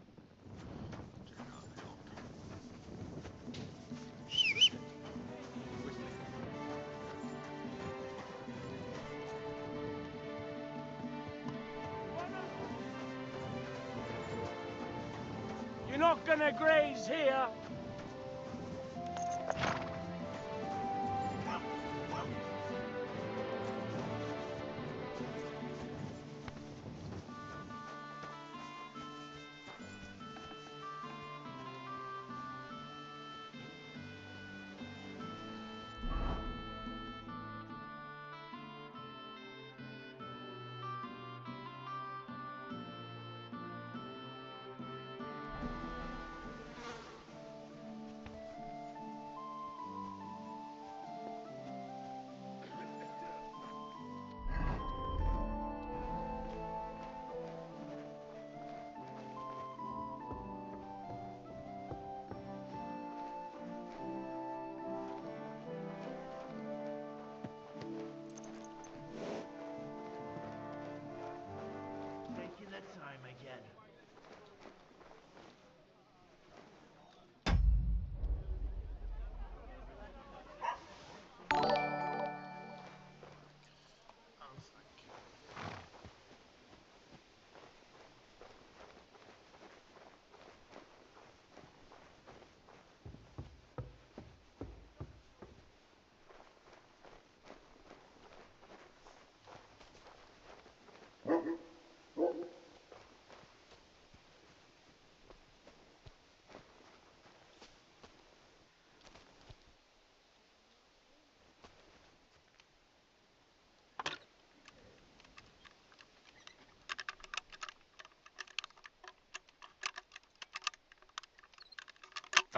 Speaker 18: You're not gonna graze here.
Speaker 10: Taking the time again.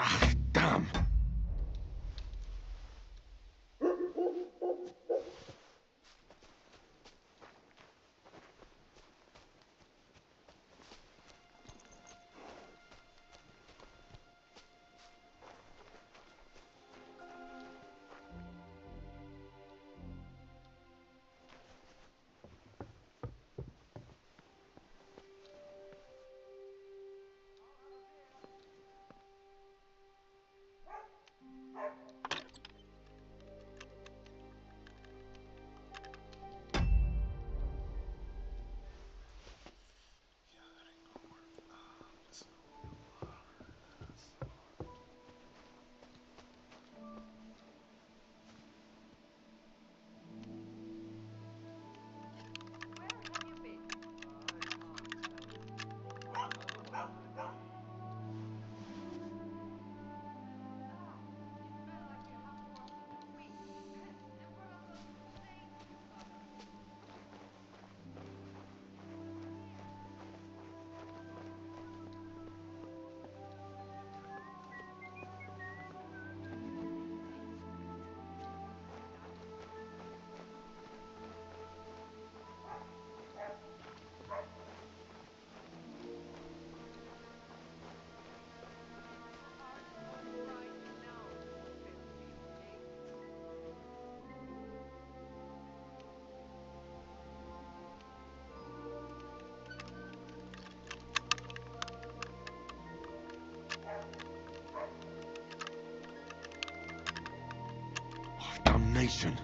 Speaker 5: Ah, damn! abomination.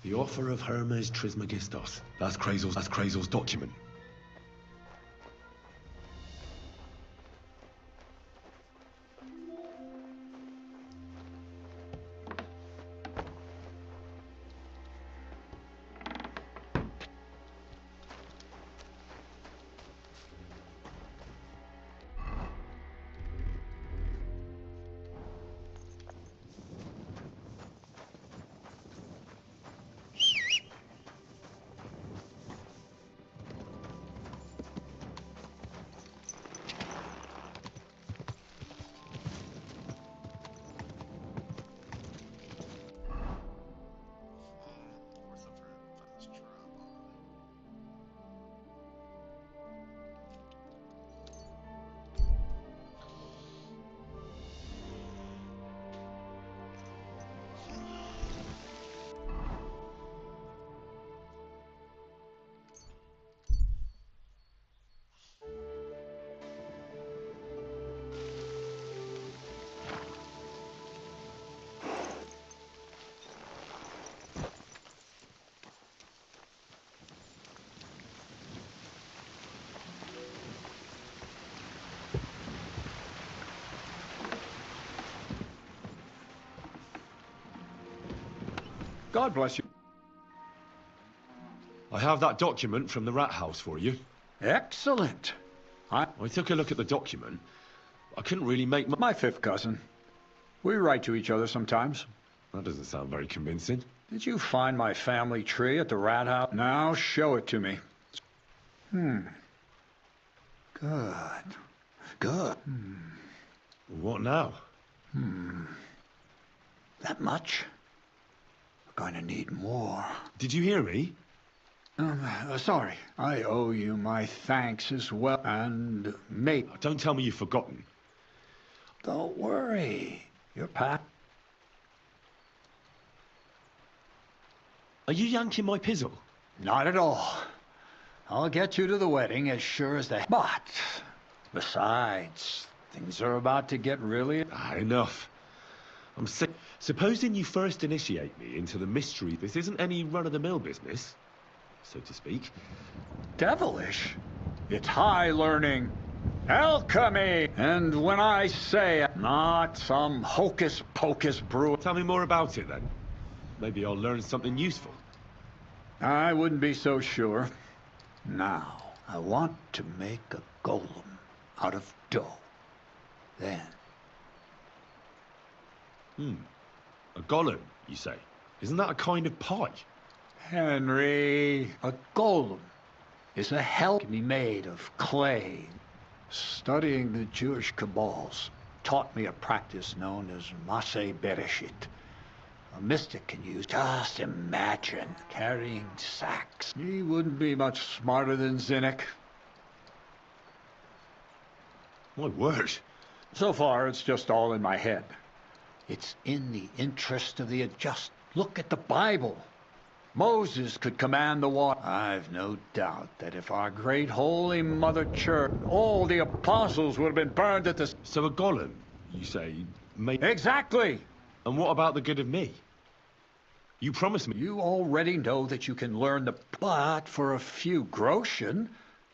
Speaker 5: The offer of Hermes Trismegistos. That's Krazel's document.
Speaker 6: God bless you.
Speaker 5: I have that document from the rat house for you.
Speaker 6: Excellent.
Speaker 5: I took a look at the document. I couldn't really make
Speaker 6: my fifth cousin. We write to each other sometimes.
Speaker 5: That doesn't sound very convincing.
Speaker 6: Did you find my family tree at the rat house? Now show it to me. Good. Good.
Speaker 5: What now?
Speaker 6: That much? We're going to need more.
Speaker 5: Did you hear me?
Speaker 6: Sorry. I owe you my thanks as well, and mate.
Speaker 5: Don't tell me you've forgotten.
Speaker 6: Don't worry. Your pap.
Speaker 5: Are you yanking my pizzle?
Speaker 6: Not at all. I'll get you to the wedding as sure as that. But, besides, things are about to get really...
Speaker 5: Enough. I'm sick. Supposing you first initiate me into the mystery, this isn't any run-of-the-mill business, so to speak.
Speaker 6: Devilish? It's high learning. Alchemy! And when I say not some hocus-pocus brew...
Speaker 5: Tell me more about it, then. Maybe I'll learn something useful.
Speaker 6: I wouldn't be so sure. Now, I want to make a golem out of dough. Then...
Speaker 5: A golem, you say? Isn't that a kind of pie?
Speaker 6: Henry, a golem is a hell can be made of clay. Studying the Jewish Kabbals taught me a practice known as Maseh Bereshit. a mystic can use. Just imagine carrying sacks. He wouldn't be much smarter than Zinnik.
Speaker 5: My word.
Speaker 6: So far, it's just all in my head. It's in the interest of the just look at the Bible. Moses could command the water. I've no doubt that if our great holy Mother Church, all the apostles would have been burned at the...
Speaker 5: So a golem, you say, may...
Speaker 6: Exactly!
Speaker 5: And what about the good of me? You promised me...
Speaker 6: You already know that you can learn the... But for a few groschen,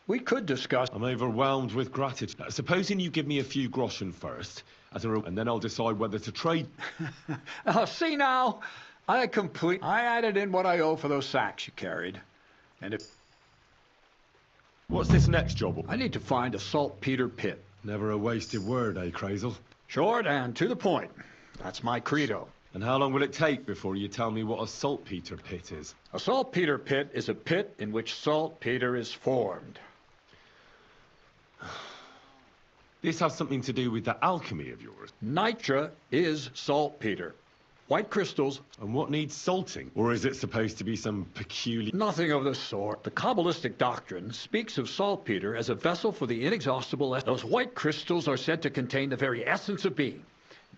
Speaker 6: we could discuss...
Speaker 5: I'm overwhelmed with gratitude. Supposing you give me a few groschen first, and then I'll decide whether to trade...
Speaker 6: See now... I added in what I owe for those sacks you carried. And if...
Speaker 5: What's this next job?
Speaker 6: I need to find a saltpeter pit.
Speaker 5: Never a wasted word, eh, Crazel?
Speaker 6: Short and to the point. That's my credo.
Speaker 5: And how long will it take before you tell me what a saltpeter pit is?
Speaker 6: A saltpeter pit is a pit in which saltpeter is formed.
Speaker 5: This has something to do with that alchemy of yours.
Speaker 6: Nitra is saltpeter. White crystals.
Speaker 5: And what needs salting? Or is it supposed to be some peculiar...
Speaker 6: Nothing of the sort. The Kabbalistic doctrine speaks of saltpeter as a vessel for the inexhaustible... Those white crystals are said to contain the very essence of being.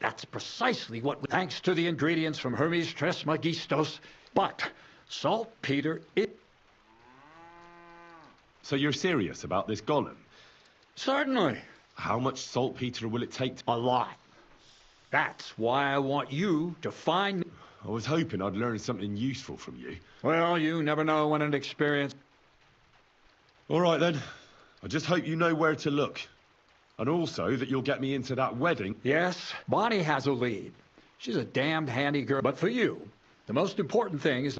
Speaker 6: That's precisely what... Thanks to the ingredients from Hermes Trismegistos. But saltpeter is...
Speaker 5: So you're serious about this golem?
Speaker 6: Certainly.
Speaker 5: How much saltpeter will it take?
Speaker 6: A lot. That's why I want you to find...
Speaker 5: I was hoping I'd learn something useful from you.
Speaker 6: Well, you never know when an experience...
Speaker 5: All right, then. I just hope you know where to look. And also that you'll get me into that wedding.
Speaker 6: Yes, Bonnie has a lead. She's a damned handy girl. But for you, the most important thing is...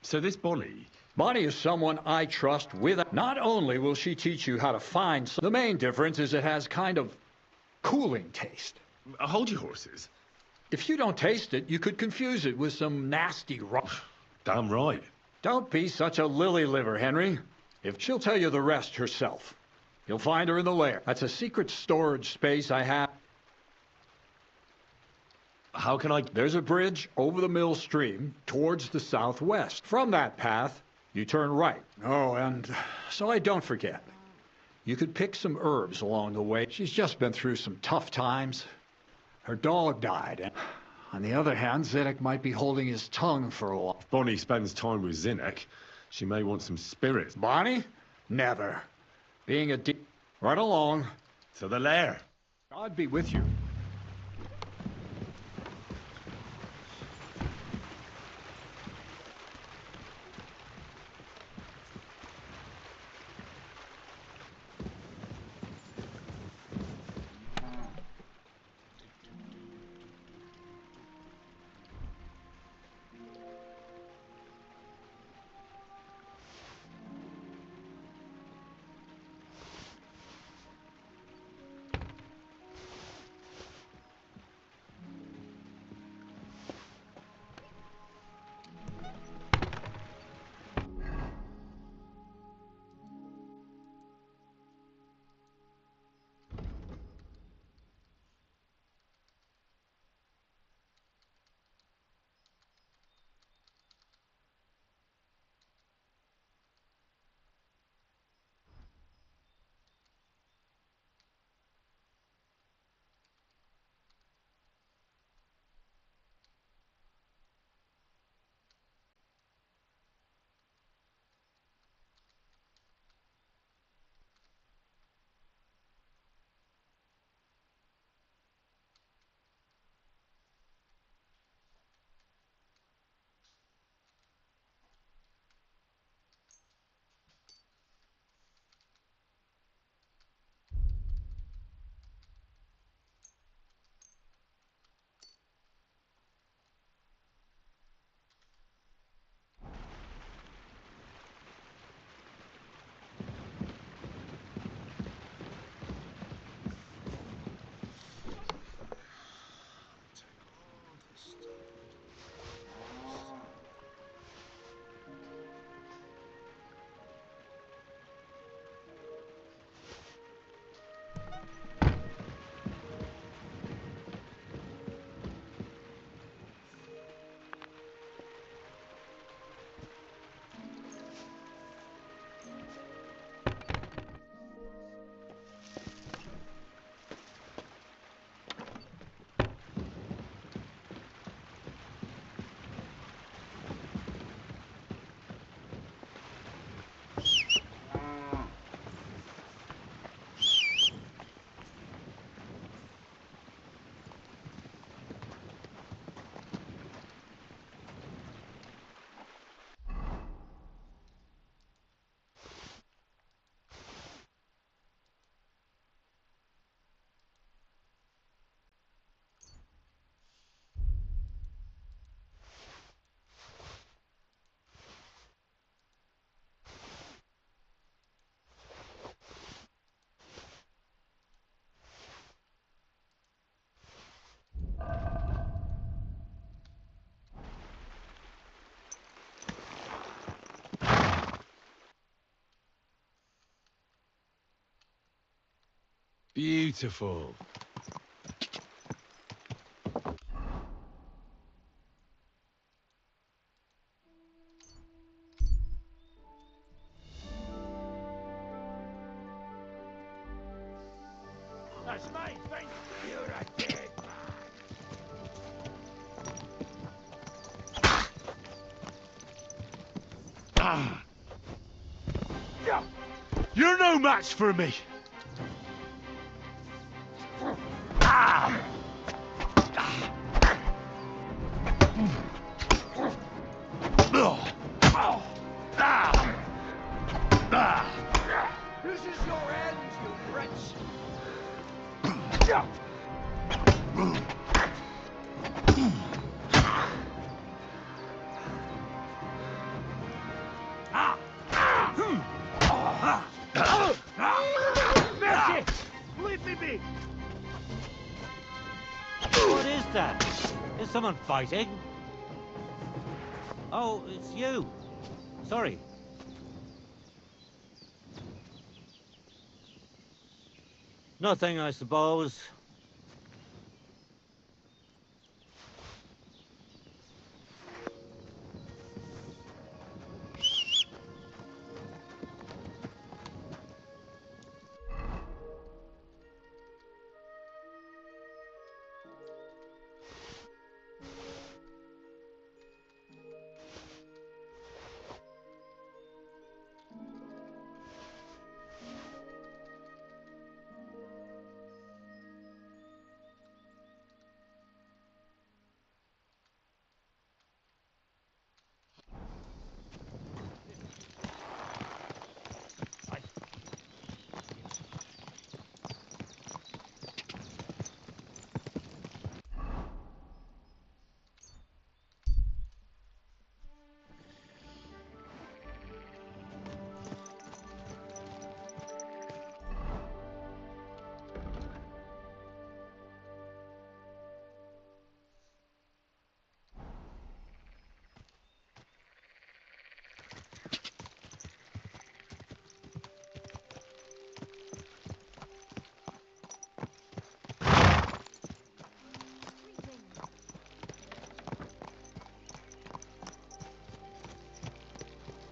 Speaker 5: So this Bonnie...
Speaker 6: Bonnie is someone I trust with... Not only will she teach you how to find... The main difference is it has kind of cooling taste.
Speaker 5: Hold your horses.
Speaker 6: If you don't taste it, you could confuse it with some nasty rock.
Speaker 5: Damn right.
Speaker 6: Don't be such a lily liver, Henry. If she'll tell you the rest herself. You'll find her in the lair. That's a secret storage space I have.
Speaker 5: How can I...
Speaker 6: There's a bridge over the mill stream towards the southwest. From that path, you turn right. Oh, and so I don't forget. You could pick some herbs along the way. She's just been through some tough times. Her dog died. And on the other hand, Zinnik might be holding his tongue for a while.
Speaker 5: If Bonnie spends time with Zinnik, she may want some spirits.
Speaker 6: Bonnie? Never. Being a Right along.
Speaker 5: To the lair.
Speaker 6: God be with you.
Speaker 5: Beautiful.
Speaker 15: That's my thing. You're a dead
Speaker 5: Ah. You're no match for me. Ah.
Speaker 19: This is your end, you wretch!
Speaker 15: Mercy! Leave me be!
Speaker 21: What is that? Is someone fighting? Oh, it's you. Sorry. Nothing, I suppose.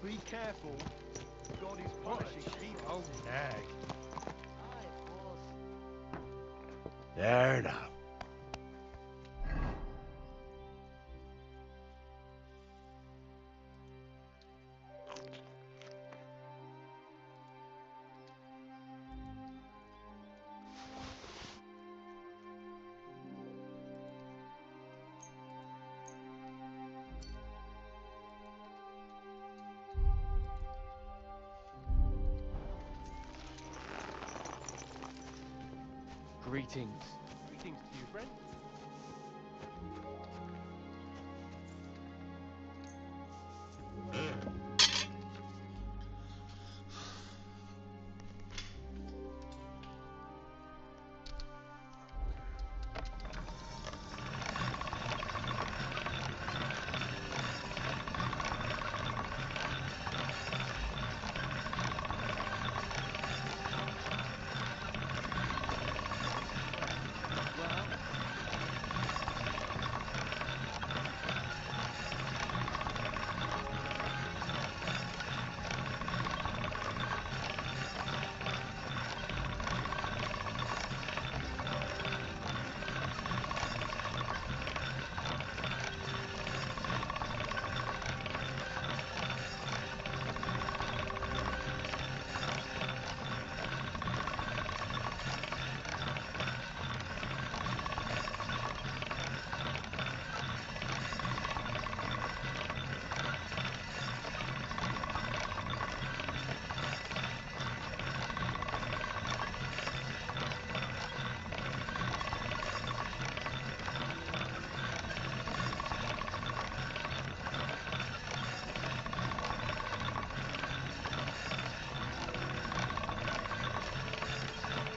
Speaker 19: Be careful. God is punishing people.
Speaker 15: Nag. There now.
Speaker 7: Greetings.
Speaker 20: Greetings to you, friend.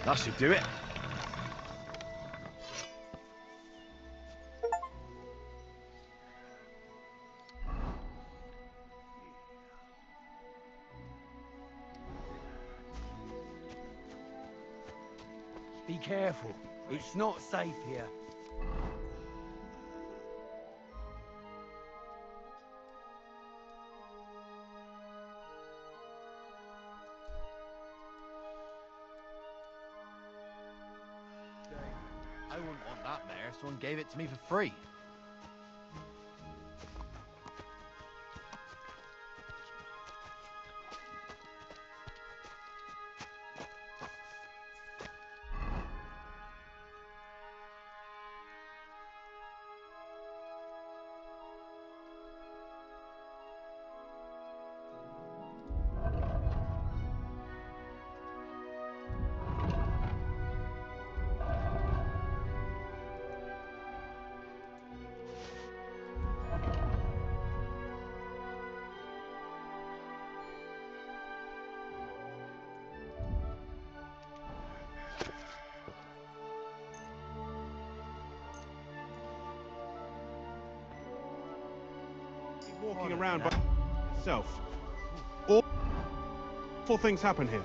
Speaker 5: That should do it.
Speaker 3: Be careful. It's not safe here.
Speaker 22: I wouldn't want that mare. Someone gave it to me for free.
Speaker 15: Walking around by yourself. Awful things happen here.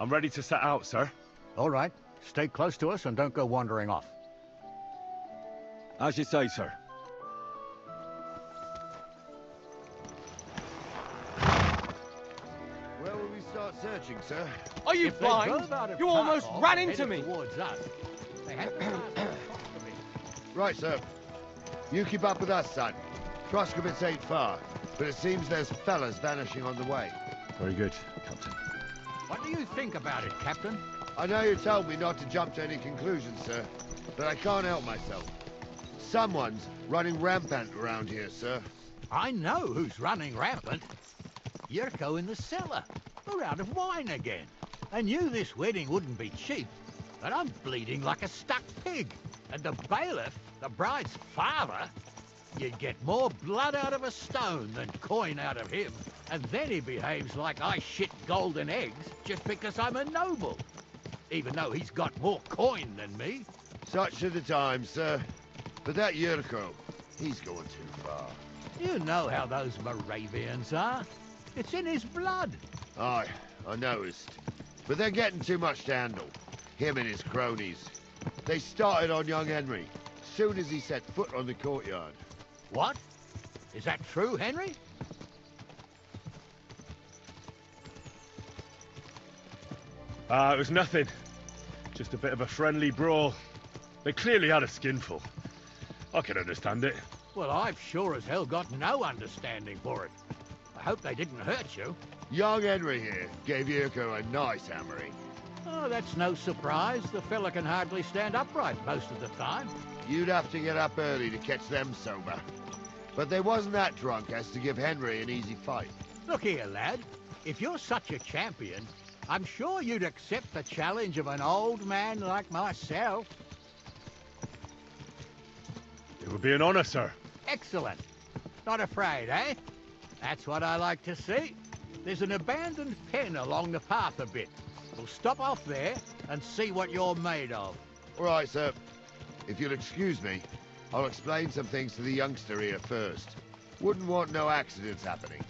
Speaker 5: I'm ready to set out, sir.
Speaker 6: All right. Stay close to us and don't go wandering off.
Speaker 5: As you say, sir.
Speaker 8: Where will we start searching, sir?
Speaker 18: Are you
Speaker 6: If they
Speaker 18: blind?
Speaker 6: drove out of
Speaker 18: You almost
Speaker 6: Tarkov
Speaker 18: ran
Speaker 6: and
Speaker 18: into
Speaker 6: headed
Speaker 18: me.
Speaker 6: towards us, they had to
Speaker 8: Right, sir. You keep up with us, son. Troskovitz ain't far, but it seems there's fellas vanishing on the way.
Speaker 5: Very good, Captain.
Speaker 6: What do you think about it, Captain?
Speaker 8: I know you told me not to jump to any conclusions, sir, but I can't help myself. Someone's running rampant around here, sir.
Speaker 9: I know who's running rampant. Yurko in the cellar. We're out of wine again. I knew this wedding wouldn't be cheap, but I'm bleeding like a stuck pig. And the bailiff, the bride's father, you'd get more blood out of a stone than coin out of him. And then he behaves like I shit golden eggs just because I'm a noble. Even though he's got more coin than me.
Speaker 8: Such are the times, sir. But that Yurko, he's going too far.
Speaker 9: You know how those Moravians are. It's in his blood.
Speaker 8: Aye, I noticed. But they're getting too much to handle. Him and his cronies. They started on young Henry, soon as he set foot on the courtyard.
Speaker 9: What? Is that true, Henry?
Speaker 5: It was nothing. Just a bit of a friendly brawl. They clearly had a skinful. I can understand it.
Speaker 9: Well, I've sure as hell got no understanding for it. I hope they didn't hurt you.
Speaker 8: Young Henry here gave Yurko a nice hammering.
Speaker 9: Oh, that's no surprise. The fella can hardly stand upright most of the time.
Speaker 8: You'd have to get up early to catch them sober. But they wasn't that drunk as to give Henry an easy fight.
Speaker 9: Look here, lad. If you're such a champion, I'm sure you'd accept the challenge of an old man like myself.
Speaker 5: It would be an honor, sir.
Speaker 9: Excellent. Not afraid, eh? That's what I like to see. There's an abandoned pen along the path a bit. We'll stop off there and see what you're made of.
Speaker 8: All right, sir. If you'll excuse me, I'll explain some things to the youngster here first. Wouldn't want no accidents happening.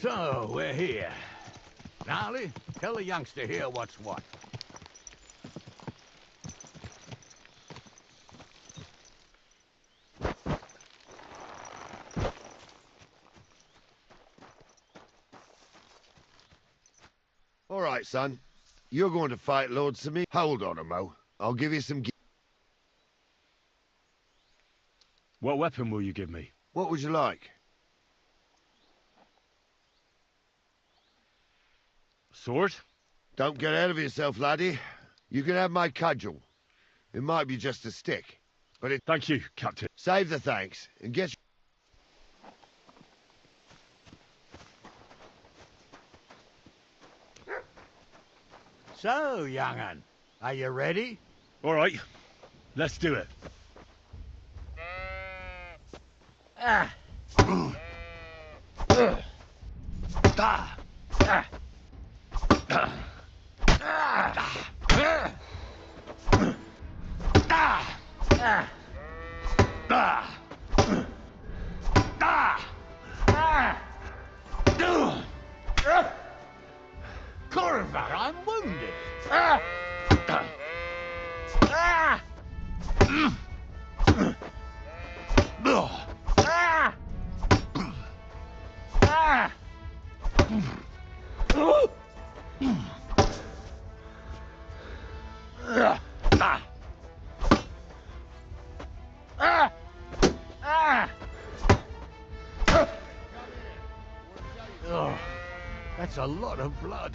Speaker 9: So, we're here. Gnarly, tell the youngster here what's what.
Speaker 8: All right, son. You're going to fight Lord Samir. Hold on a mo. I'll give you some...
Speaker 5: What weapon will you give me?
Speaker 8: What would you like?
Speaker 5: Sword?
Speaker 8: Don't get ahead of yourself, laddie. You can have my cudgel. It might be just a stick, but it...
Speaker 5: Thank you, Captain.
Speaker 8: Save the thanks, and get...
Speaker 9: So, young'un, are you ready?
Speaker 5: All right, let's do it.
Speaker 9: Ah. Corva, I'm wounded. Oh, that's a lot of blood.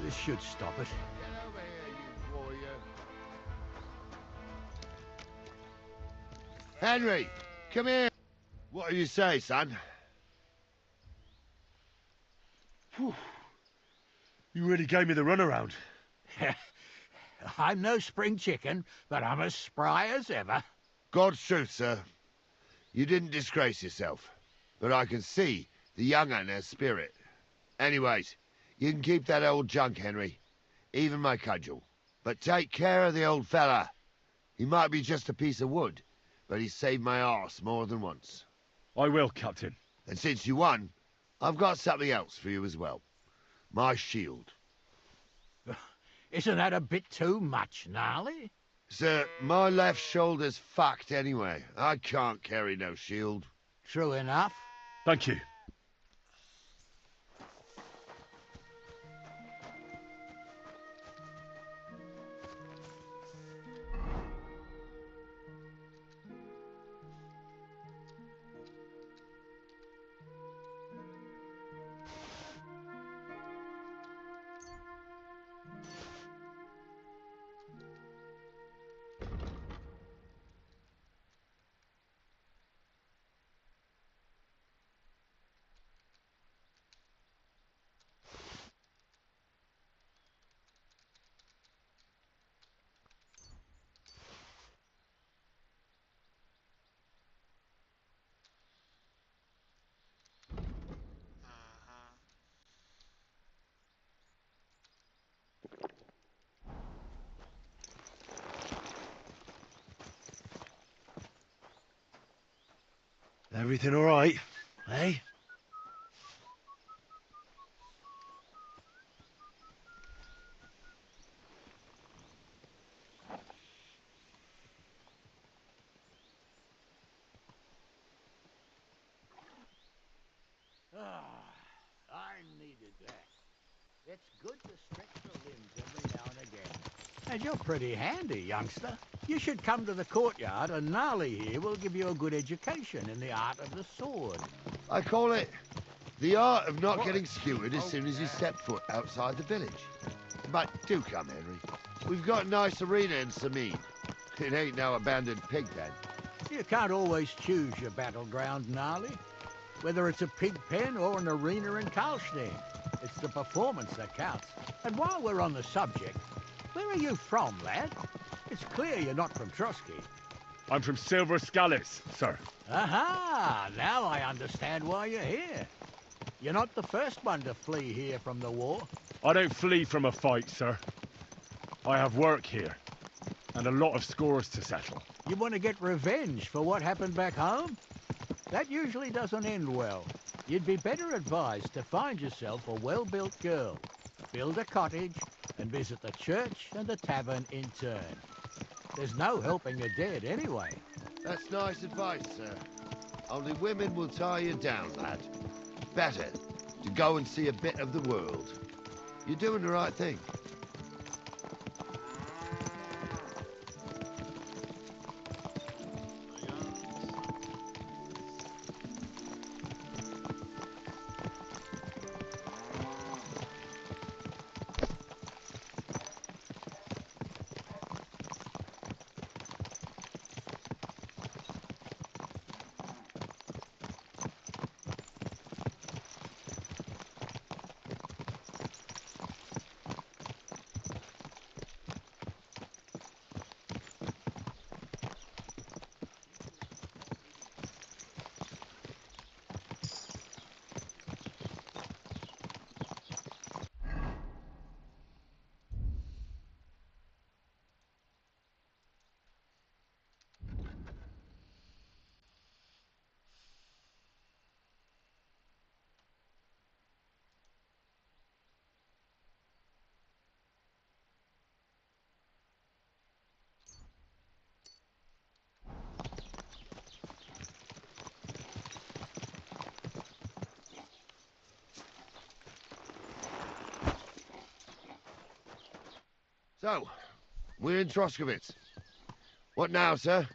Speaker 9: This should stop it.
Speaker 8: Get over here, you warrior. Henry, come here. What do you say, son?
Speaker 5: Whew. You really gave me the runaround.
Speaker 9: I'm no spring chicken, but I'm as spry as ever.
Speaker 8: God's truth, sir. You didn't disgrace yourself, but I can see the young'un has spirit. Anyways, you can keep that old junk, Henry. Even my cudgel. But take care of the old fella. He might be just a piece of wood, but he saved my arse more than once.
Speaker 5: I will, Captain.
Speaker 8: And since you won, I've got something else for you as well. My shield.
Speaker 9: Isn't that a bit too much, Gnarly?
Speaker 8: Sir, my left shoulder's fucked anyway. I can't carry no shield.
Speaker 9: True enough.
Speaker 5: Thank you. Everything all right, eh?
Speaker 9: I needed that. It's good to stretch the limbs every now and again. And you're pretty handy, youngster. You should come to the courtyard, and Gnarly here will give you a good education in the art of the sword.
Speaker 8: I call it the art of not getting skewered as soon as you step foot outside the village. But do come, Henry. We've got a nice arena in Sameen. It ain't no abandoned pig pen.
Speaker 9: You can't always choose your battleground, Gnarly. Whether it's a pig pen or an arena in Karlstein, it's the performance that counts. And while we're on the subject, where are you from, lad? It's clear you're not from Trotsky.
Speaker 5: I'm from Silver Scallis, sir.
Speaker 9: Aha! Now I understand why you're here. You're not the first one to flee here from the war.
Speaker 5: I don't flee from a fight, sir. I have work here, and a lot of scores to settle.
Speaker 9: You want to get revenge for what happened back home? That usually doesn't end well. You'd be better advised to find yourself a well-built girl, build a cottage, and visit the church and the tavern in turn. There's no helping the dead anyway.
Speaker 8: That's nice advice, sir. Only women will tie you down, lad. Better to go and see a bit of the world. You're doing the right thing. So, we're in Troskowitz. What now, sir?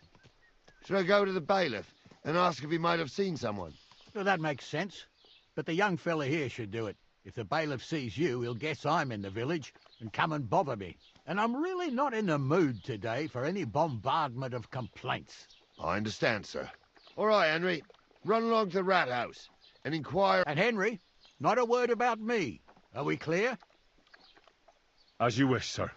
Speaker 8: Should I go to the bailiff and ask if he might have seen someone?
Speaker 9: Well, that makes sense. But the young fella here should do it. If the bailiff sees you, he'll guess I'm in the village and come and bother me. And I'm really not in the mood today for any bombardment of complaints.
Speaker 8: I understand, sir. All right, Henry. Run along to the rat house and inquire...
Speaker 9: And Henry, not a word about me. Are we clear?
Speaker 5: As you wish, sir.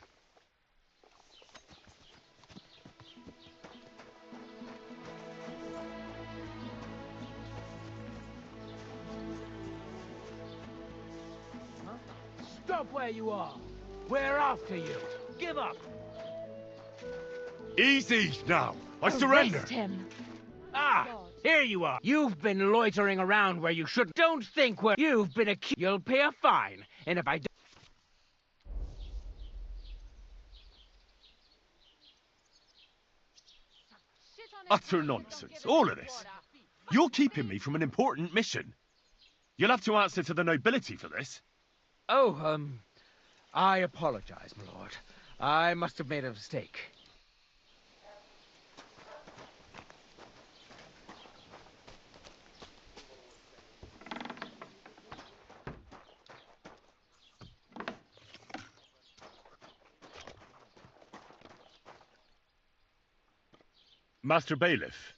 Speaker 3: Stop where you are. We're after you. Give up.
Speaker 5: Easy now. I surrender.
Speaker 12: Arrest him.
Speaker 3: Ah, here you are. You've been loitering around where you shouldn't. Don't think where you've been accused. You'll pay a fine. And if I don't...
Speaker 5: Utter nonsense, all of this. You're keeping me from an important mission. You'll have to answer to the nobility for this.
Speaker 3: Oh, I apologize, my lord. I must have made a mistake.
Speaker 5: Master Bailiff,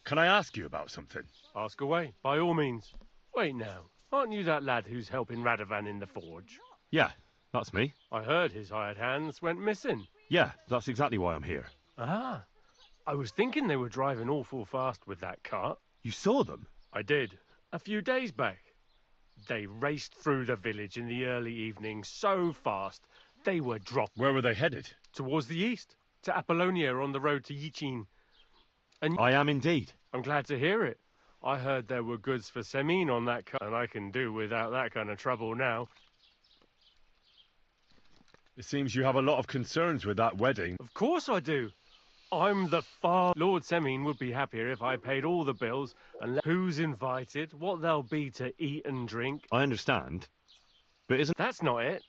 Speaker 5: can I ask you about something?
Speaker 20: Ask away, by all means. Wait now, aren't you that lad who's helping Radovan in the forge?
Speaker 5: Yeah, that's me.
Speaker 20: I heard his hired hands went missing.
Speaker 5: Yeah, that's exactly why I'm here.
Speaker 20: Ah, I was thinking they were driving awful fast with that cart.
Speaker 5: You saw them?
Speaker 20: I did, a few days back. They raced through the village in the early evening so fast, they were dropped.
Speaker 5: Where were they headed?
Speaker 20: Towards the east, to Apollonia on the road to Yichin. And
Speaker 5: I am indeed.
Speaker 20: I'm glad to hear it. I heard there were goods for Semin on that cart, and I can do without that kind of trouble now.
Speaker 5: It seems you have a lot of concerns with that wedding.
Speaker 20: Of course I do. I'm the far... Lord Semin would be happier if I paid all the bills and let who's invited, what there'll be to eat and drink.
Speaker 5: I understand. But isn't...
Speaker 20: That's not it.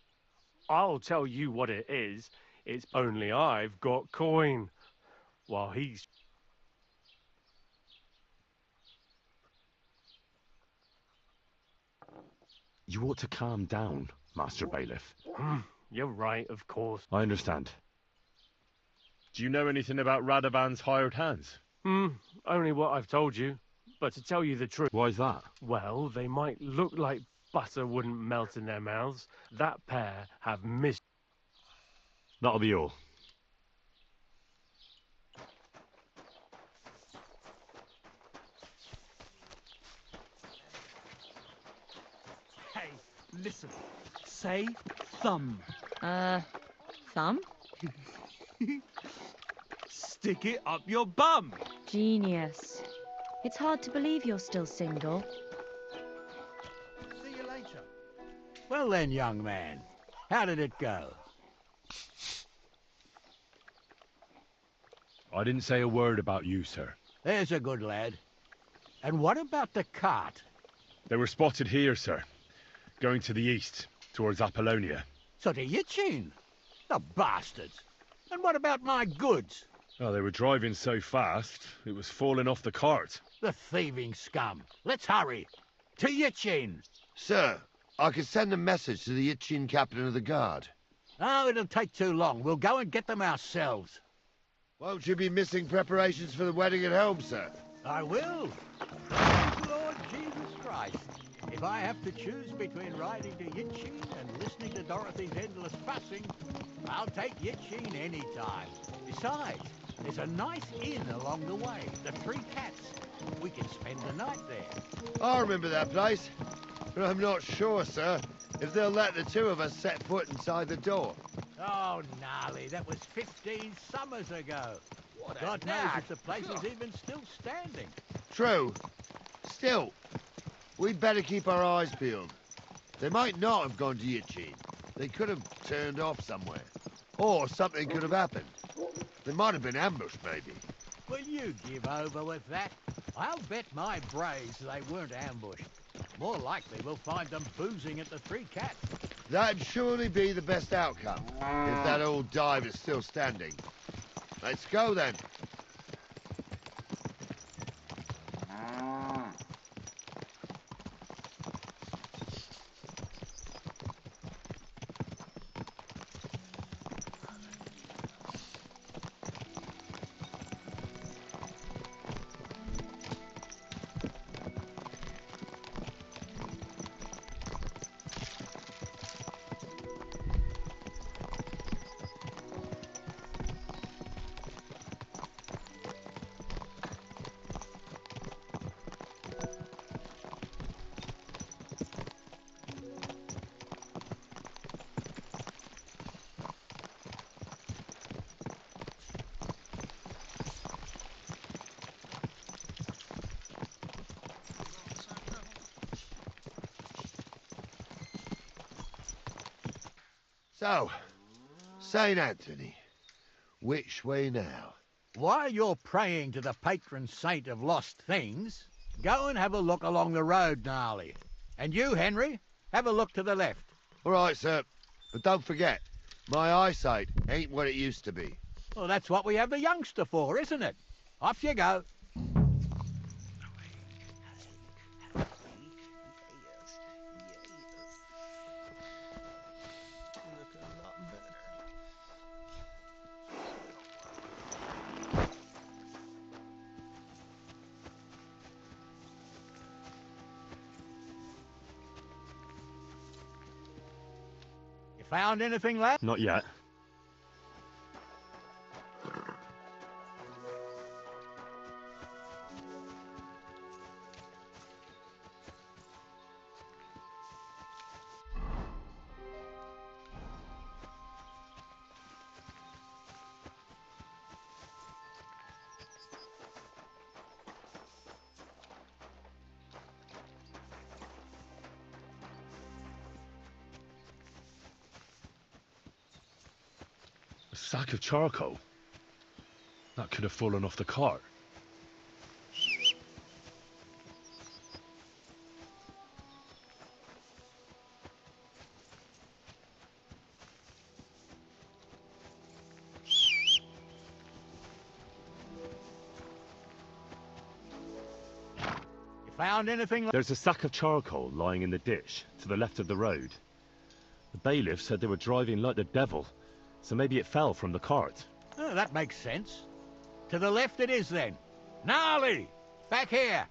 Speaker 20: I'll tell you what it is. It's only I've got coin, while he's...
Speaker 5: You ought to calm down, Master Bailiff.
Speaker 20: You're right, of course.
Speaker 5: I understand. Do you know anything about Radovan's hired hands?
Speaker 20: Only what I've told you. But to tell you the truth...
Speaker 5: Why's that?
Speaker 20: Well, they might look like butter wouldn't melt in their mouths. That pair have missed...
Speaker 5: That'll be all.
Speaker 11: Hey, listen. Say thumb.
Speaker 1: Thumb?
Speaker 11: Stick it up your bum.
Speaker 1: Genius. It's hard to believe you're still single.
Speaker 9: See you later. Well then, young man. How did it go?
Speaker 5: I didn't say a word about you, sir.
Speaker 9: There's a good lad. And what about the cart?
Speaker 5: They were spotted here, sir. Going to the east, towards Apollonia.
Speaker 9: So to Yitchin? The bastards! And what about my goods?
Speaker 5: Oh, they were driving so fast, it was falling off the cart.
Speaker 9: The thieving scum. Let's hurry. To Yitchin!
Speaker 8: Sir, I can send a message to the Yitchin captain of the guard.
Speaker 9: Oh, it'll take too long. We'll go and get them ourselves.
Speaker 8: Won't you be missing preparations for the wedding at home, sir?
Speaker 9: I will. Praise Lord Jesus Christ. If I have to choose between riding to Yitchin and listening to Dorothy's endless fussing, I'll take Yitchin any time. Besides, there's a nice inn along the way, the Three Cats. We can spend the night there.
Speaker 8: I remember that place, but I'm not sure, sir, if they'll let the two of us set foot inside the door.
Speaker 9: Oh, gnarly, that was 15 summers ago. God knows if the place is even still standing.
Speaker 8: True. Still, we'd better keep our eyes peeled. They might not have gone to Yitchin. They could have turned off somewhere. Or something could have happened. They might have been ambushed, maybe.
Speaker 9: Will you give over with that? I'll bet my braves they weren't ambushed. More likely we'll find them boozing at the Three Cats.
Speaker 8: That'd surely be the best outcome, if that old dive is still standing. Let's go, then. So, St. Anthony, which way now?
Speaker 9: While you're praying to the patron saint of lost things, go and have a look along the road, Gnarly. And you, Henry, have a look to the left.
Speaker 8: All right, sir. But don't forget, my eyesight ain't what it used to be.
Speaker 9: Well, that's what we have the youngster for, isn't it? Off you go. Found anything, lad?
Speaker 5: Not yet. A sack of charcoal? That could have fallen off the cart.
Speaker 9: You found anything?
Speaker 5: There's a sack of charcoal lying in the ditch to the left of the road. The bailiff said they were driving like the devil. So maybe it fell from the cart.
Speaker 9: Oh, that makes sense. To the left it is, then. Gnarly! Back here!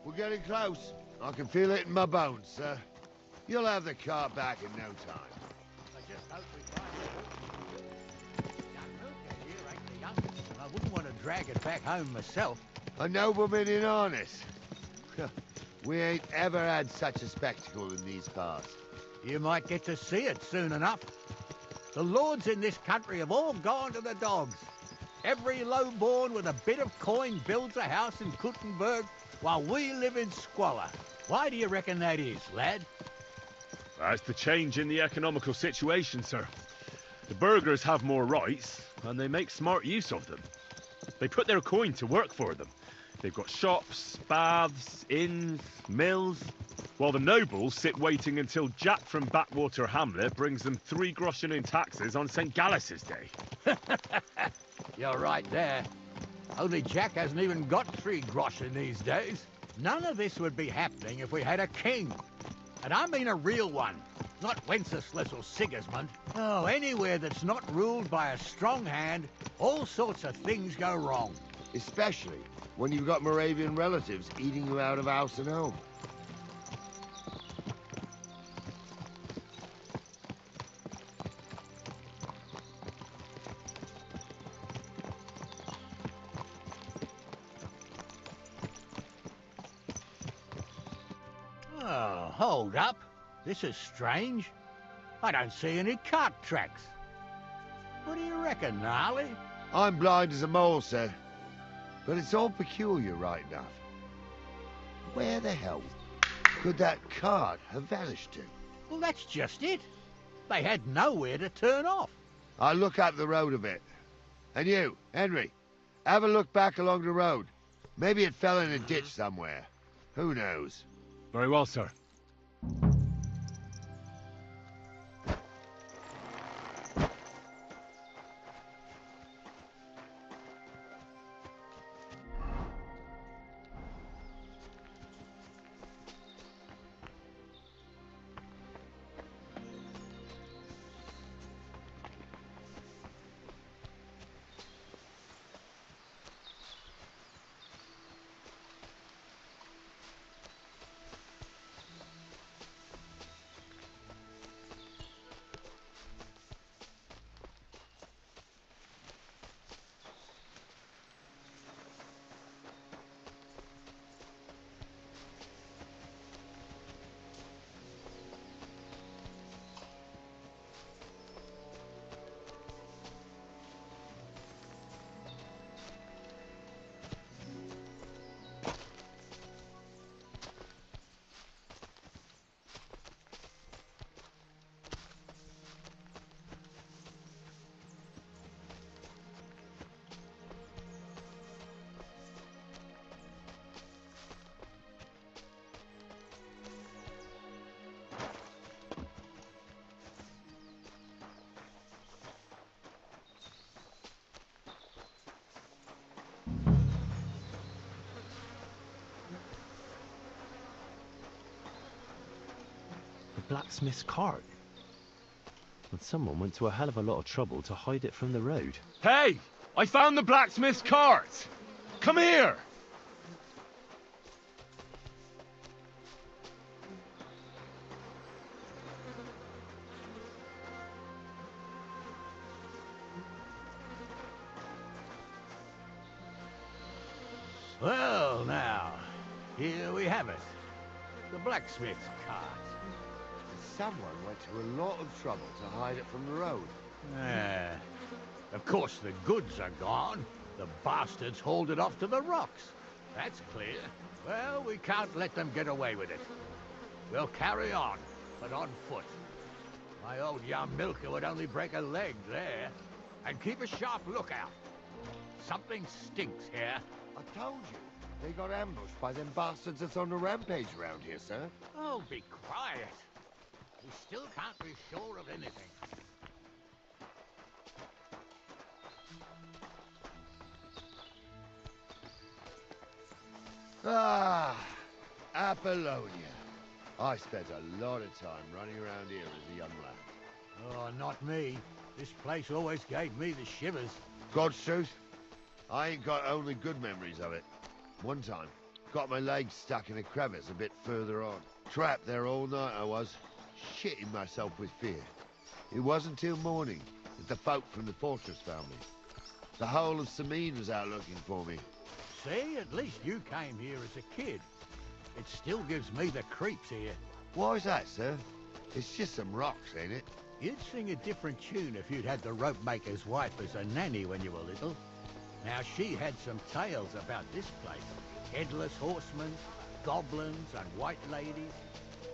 Speaker 8: We're getting close. I can feel it in my bones, sir. You'll have the car back in no time.
Speaker 9: I just hope we find it. Young Milker here ain't the youngest, and I wouldn't want to drag it back home myself.
Speaker 8: A nobleman in harness. We ain't ever had such a spectacle in these parts.
Speaker 9: You might get to see it soon enough. The lords in this country have all gone to the dogs. Every lowborn with a bit of coin builds a house in Kuttenberg while we live in squalor. Why do you reckon that is, lad?
Speaker 5: That's the change in the economical situation, sir. The burghers have more rights, and they make smart use of them. They put their coin to work for them. They've got shops, baths, inns, mills.
Speaker 2: while the nobles sit waiting until Jack from Backwater Hamlet brings them 3 groschen in taxes on St. Gallus's Day.
Speaker 9: You're right there. Only Jack hasn't even got 3 groschen these days. None of this would be happening if we had a king. And I mean a real one. Not Wenceslas or Sigismund. Oh, anywhere that's not ruled by a strong hand, all sorts of things go wrong.
Speaker 8: Especially when you've got Moravian relatives eating you out of house and home.
Speaker 9: Oh, hold up. This is strange. I don't see any cart tracks. What do you reckon, Gnarly?
Speaker 8: I'm blind as a mole, sir. But it's all peculiar right enough. Where the hell could that cart have vanished to?
Speaker 9: Well, that's just it. They had nowhere to turn off.
Speaker 8: I'll look up the road a bit. And you, Henry, have a look back along the road. Maybe it fell in a ditch somewhere. Who knows?
Speaker 2: Very well, sir.
Speaker 14: Blacksmith's cart. And someone went to a hell of a lot of trouble to hide it from the road.
Speaker 2: Hey! I found the blacksmith's cart! Come here!
Speaker 9: Well, now, here we have it. The blacksmith's cart.
Speaker 8: Someone went to a lot of trouble to hide it from the road.
Speaker 9: Of course, the goods are gone. The bastards hauled it off to the rocks. That's clear. Well, we can't let them get away with it. We'll carry on, but on foot. My old young milker would only break a leg there. And keep a sharp lookout. Something stinks here.
Speaker 8: I told you. They got ambushed by them bastards that's on the rampage around here, sir.
Speaker 9: Oh, be quiet. We still can't be sure of anything.
Speaker 8: Ah, Apollonia. I spent a lot of time running around here as a young lad.
Speaker 9: Oh, not me. This place always gave me the shivers.
Speaker 8: God's truth, I ain't got only good memories of it. One time, got my legs stuck in a crevice a bit further on. Trapped there all night I was, shitting myself with fear. It wasn't till morning that the folk from the fortress found me. The whole of Sameen was out looking for me.
Speaker 9: See, at least you came here as a kid. It still gives me the creeps here.
Speaker 8: Why's that, sir? It's just some rocks, ain't it?
Speaker 9: You'd sing a different tune if you'd had the rope maker's wife as a nanny when you were little. Now, she had some tales about this place. Headless horsemen, goblins, and white ladies.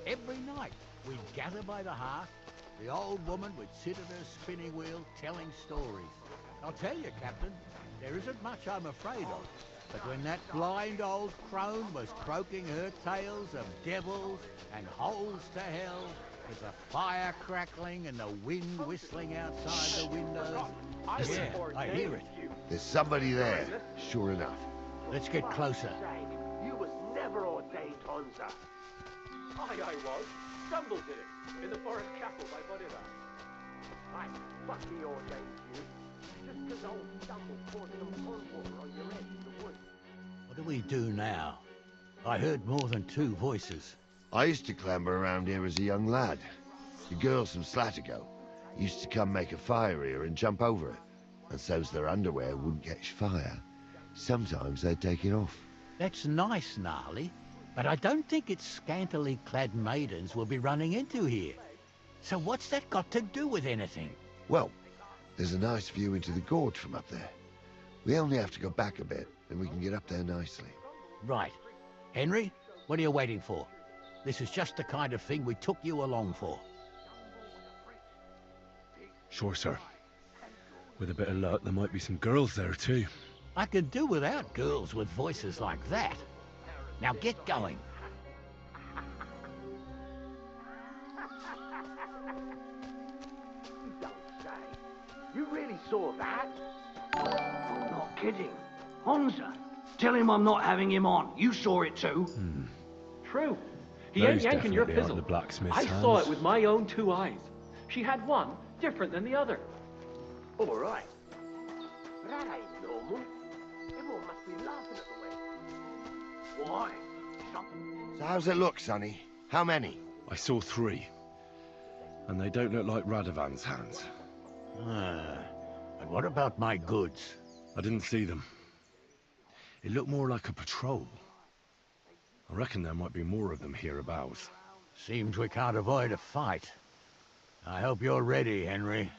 Speaker 9: Every night, we'd gather by the hearth. The old woman would sit at her spinning wheel telling stories. I'll tell you, Captain, there isn't much I'm afraid of. But when that blind old crone was croaking her tales of devils and holes to hell, with the fire crackling and the wind whistling outside the windows, yeah, I hear it.
Speaker 8: There's somebody there, sure enough.
Speaker 9: Let's get closer.
Speaker 18: You was never ordained, Hunza. I was. Stumbled in it, in the forest chapel by Bodira. I fucking ordained you. Just 'cause old Stumble poured some pond water on your head in the woods.
Speaker 9: What do we do now? I heard more than two voices.
Speaker 8: I used to clamber around here as a young lad. The girls from Slattergo used to come make a fire here and jump over it. And so's their underwear wouldn't catch fire, sometimes they'd take it off.
Speaker 9: That's nice, Gnarly, but I don't think it's scantily clad maidens we'll be running into here. So what's that got to do with anything?
Speaker 8: Well, there's a nice view into the gorge from up there. We only have to go back a bit, and we can get up there nicely.
Speaker 9: Right. Henry, what are you waiting for? This is just the kind of thing we took you along for.
Speaker 5: Sure, sir. With a bit of luck, there might be some girls there, too.
Speaker 9: I could do without girls with voices like that. Now get going.
Speaker 18: You don't say. You really saw that? I'm not kidding. Hunza, tell him I'm not having him on. You saw it too.
Speaker 4: True. He
Speaker 5: Those
Speaker 4: ain't yanking your
Speaker 5: definitely aren't
Speaker 4: pizzle.
Speaker 5: the blacksmith's
Speaker 4: I
Speaker 5: hands.
Speaker 4: saw it with my own 2 eyes. She had one different than the other.
Speaker 18: All right. That ain't normal. Everyone must be laughing at the way. Why?
Speaker 8: So how's it look, Sonny? How many?
Speaker 5: I saw 3. And they don't look like Radovan's hands.
Speaker 9: And what about my goods?
Speaker 5: I didn't see them. It looked more like a patrol. I reckon there might be more of them hereabouts.
Speaker 9: Seems we can't avoid a fight. I hope you're ready, Henry.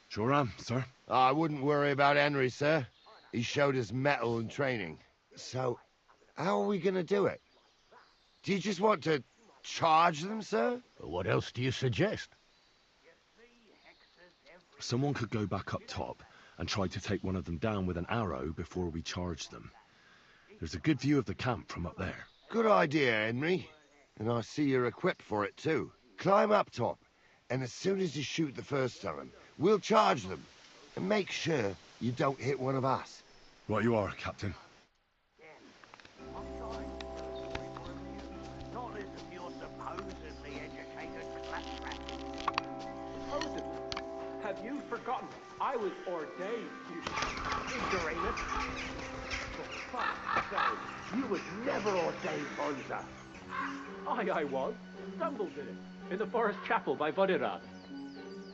Speaker 5: Sure am, sir.
Speaker 8: I wouldn't worry about Henry, sir. He showed us mettle and training. So, how are we gonna do it? Do you just want to charge them, sir?
Speaker 9: What else do you suggest?
Speaker 5: Someone could go back up top and try to take one of them down with an arrow before we charge them. There's a good view of the camp from up there.
Speaker 8: Good idea, Henry. And I see you're equipped for it, too. Climb up top, and as soon as you shoot the first time, we'll charge them. And make sure you don't hit one of us.
Speaker 5: Right you are, Captain.
Speaker 18: Not as if you're supposedly educated claptrap.
Speaker 4: Supposedly? Have you forgotten? I was ordained, you ignoramus. For fuck's sake,
Speaker 18: You was never ordained, Hunza.
Speaker 4: I was. Stumbled in it, in the forest chapel by Bodira.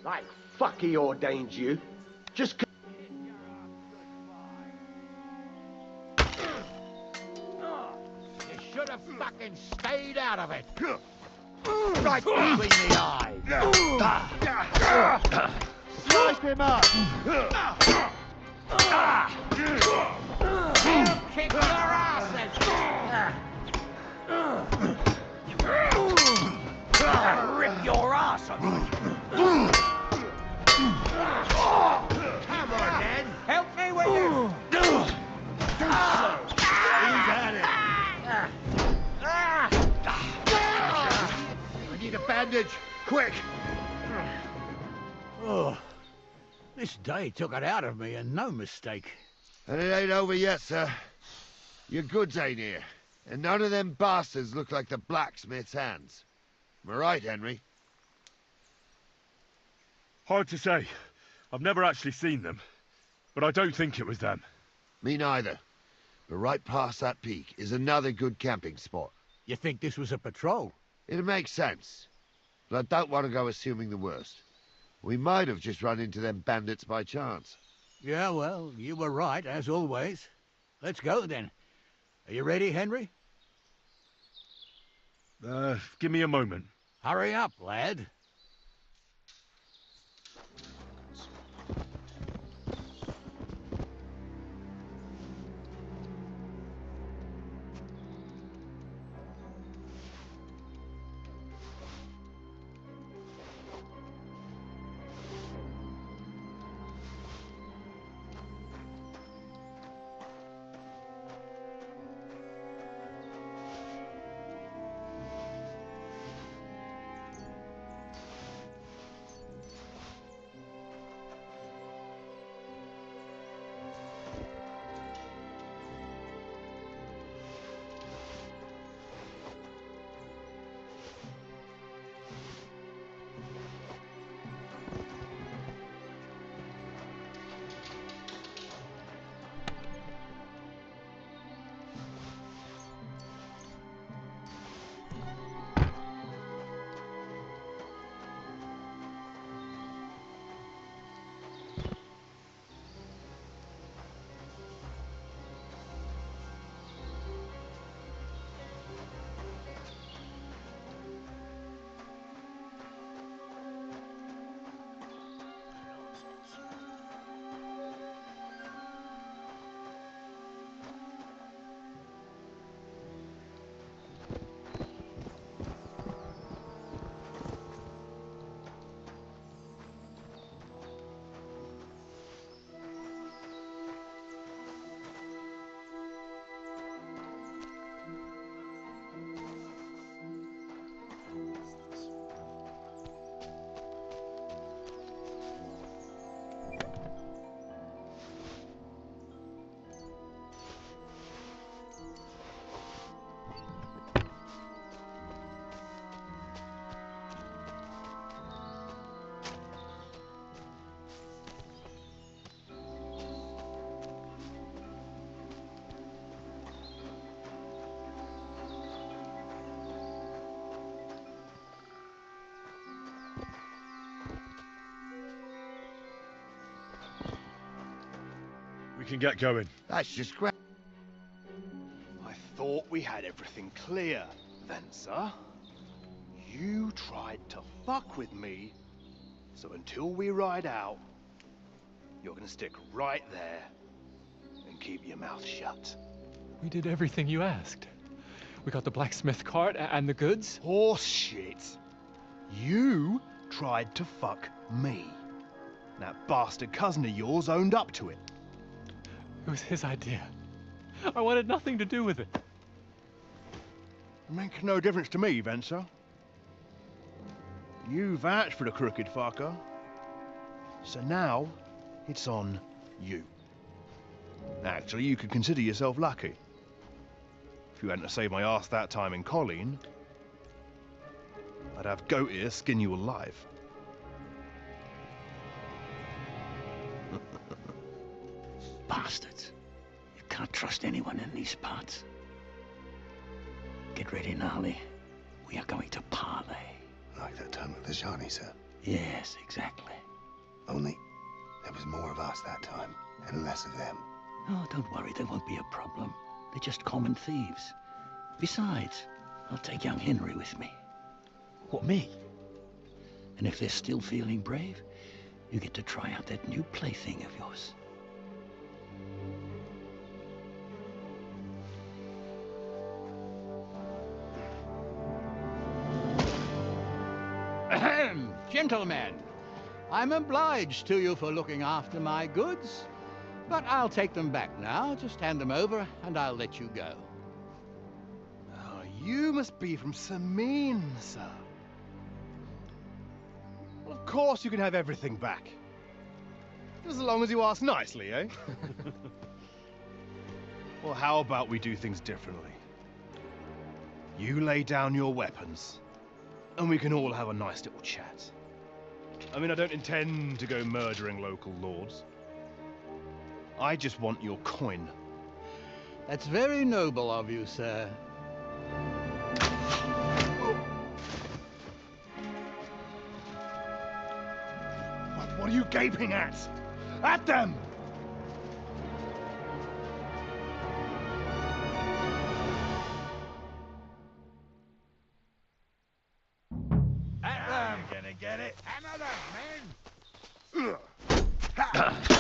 Speaker 18: I fucking ordained you. Just
Speaker 9: You should have fucking stayed out of it. Right between the eyes.
Speaker 10: Slice him up!
Speaker 9: Kick their asses! Rip your ass off! Come on, then! Help me with you!
Speaker 10: Who's at it?
Speaker 8: I need a bandage, quick!
Speaker 9: Oh, this day took it out of me, and no mistake.
Speaker 8: And it ain't over yet, sir. Your goods ain't here. And none of them bastards look like the blacksmith's hands. Am I right, Henry?
Speaker 2: Hard to say. I've never actually seen them. But I don't think it was them.
Speaker 8: Me neither. But right past that peak is another good camping spot.
Speaker 9: You think this was a patrol?
Speaker 8: It makes sense. But I don't want to go assuming the worst. We might have just run into them bandits by chance.
Speaker 9: Yeah, well, you were right, as always. Let's go, then. Are you ready, Henry?
Speaker 2: Give me a moment.
Speaker 9: Hurry up, lad.
Speaker 2: We can get going.
Speaker 8: That's just great.
Speaker 19: I thought we had everything clear, Venser. You tried to fuck with me, so until we ride out, you're gonna stick right there and keep your mouth shut.
Speaker 16: We did everything you asked. We got the blacksmith cart and the goods.
Speaker 19: Horse shit. You tried to fuck me. That bastard cousin of yours owned up to it.
Speaker 16: It was his idea. I wanted nothing to do with it.
Speaker 19: It makes no difference to me, Venser. You vouched for the crooked fucker. So now, it's on you. Actually, you could consider yourself lucky. If you hadn't saved my ass that time in Colleen, I'd have Goat Ear skin you alive.
Speaker 9: Bastards. You can't trust anyone in these parts. Get ready, Gnarly. We are going to parley.
Speaker 17: Like that time with the Johnny, sir.
Speaker 9: Yes, exactly.
Speaker 17: Only there was more of us that time, and less of them.
Speaker 9: Oh, don't worry, there won't be a problem. They're just common thieves. Besides, I'll take young Henry with me.
Speaker 17: What, me?
Speaker 9: And if they're still feeling brave, you get to try out that new plaything of yours. Ahem, gentlemen, I'm obliged to you for looking after my goods, but I'll take them back now. Just hand them over, and I'll let you go.
Speaker 19: Oh, you must be from Sameen, sir. Well, of course you can have everything back. Just as long as you ask nicely, eh? Well, how about we do things differently? You lay down your weapons, and we can all have a nice little chat. I mean, I don't intend to go murdering local lords. I just want your coin.
Speaker 9: That's very noble of you, sir.
Speaker 19: What are you gaping at? At them!
Speaker 10: Gonna get it.
Speaker 9: Hammer them,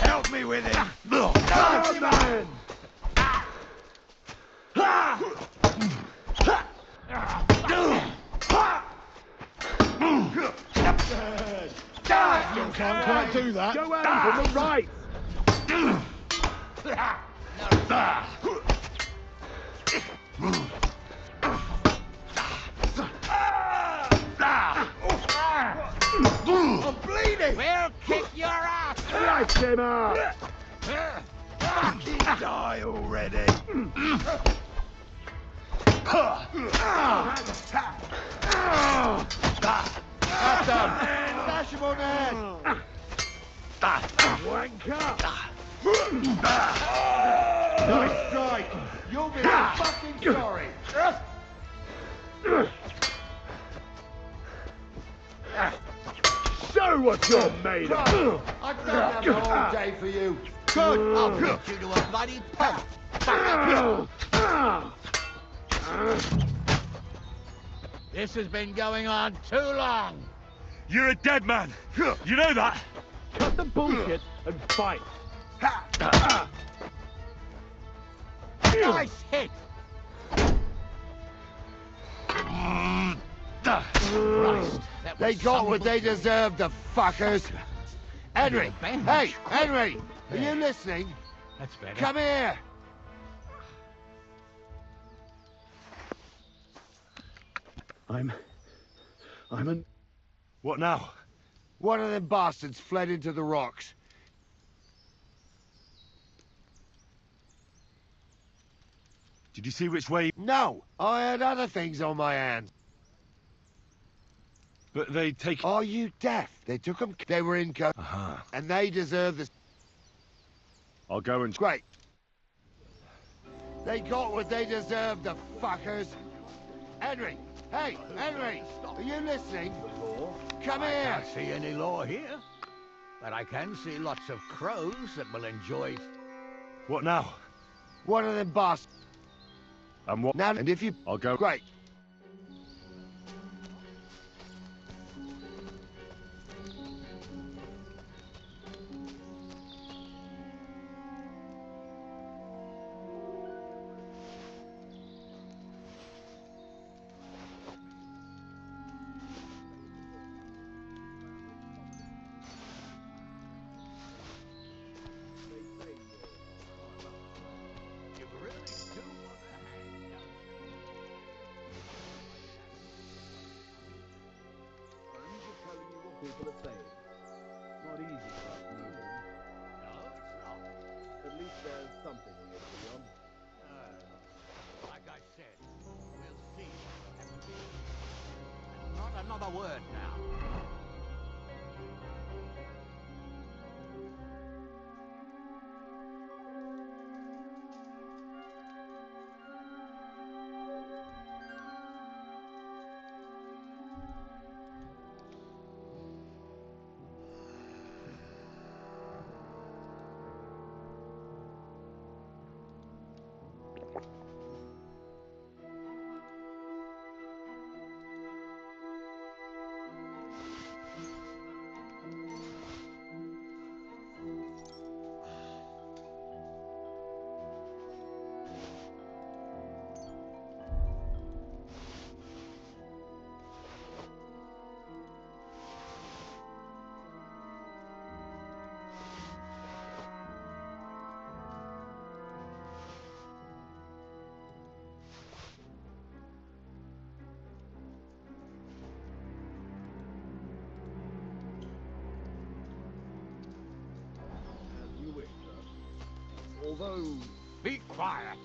Speaker 10: Help me with it.
Speaker 19: Come, man!
Speaker 10: You can't quite do that.
Speaker 19: Go out from the right!
Speaker 10: I'm bleeding.
Speaker 9: We'll kick your ass!
Speaker 19: Slice him up!
Speaker 10: Fucking die already.
Speaker 8: That's done. Dash him on the head.
Speaker 19: Wanker!
Speaker 8: Nice strike. You'll be fucking sorry.
Speaker 19: Show what you're made of!
Speaker 8: I don't have a whole day for you.
Speaker 9: Good, I'll beat you to a bloody pulp. This has been going on too long.
Speaker 2: You're a dead man. You know that?
Speaker 19: Cut the bullshit and fight.
Speaker 9: Nice hit. Christ, that
Speaker 8: They
Speaker 9: was
Speaker 8: got
Speaker 9: some
Speaker 8: what they deserved, the fuckers. Henry, hey, Henry, are you listening?
Speaker 9: That's better.
Speaker 8: Come here.
Speaker 2: What now?
Speaker 8: One of them bastards fled into the rocks.
Speaker 2: Did you see which way?
Speaker 8: No, I had other things on my hands.
Speaker 2: But they take.
Speaker 8: Are you deaf? They took them. They were in code. And they deserve this.
Speaker 2: I'll go and.
Speaker 8: Great. They got what they deserved, the fuckers. Henry, hey, Henry, are you listening? Come
Speaker 9: I
Speaker 8: here.
Speaker 9: can't see any law here, but I can see lots of crows that will enjoy.
Speaker 2: What now?
Speaker 8: One of them bastards.
Speaker 2: And what?
Speaker 8: Now, and if you...
Speaker 2: I'll go.
Speaker 8: Great.
Speaker 19: People are saying. Not easy for us noblemen. No, it's not. At least there's something we agree on.
Speaker 9: Like I said, we'll see what happens. And not another word now.
Speaker 19: As you wish, sir. Although...
Speaker 9: Be quiet!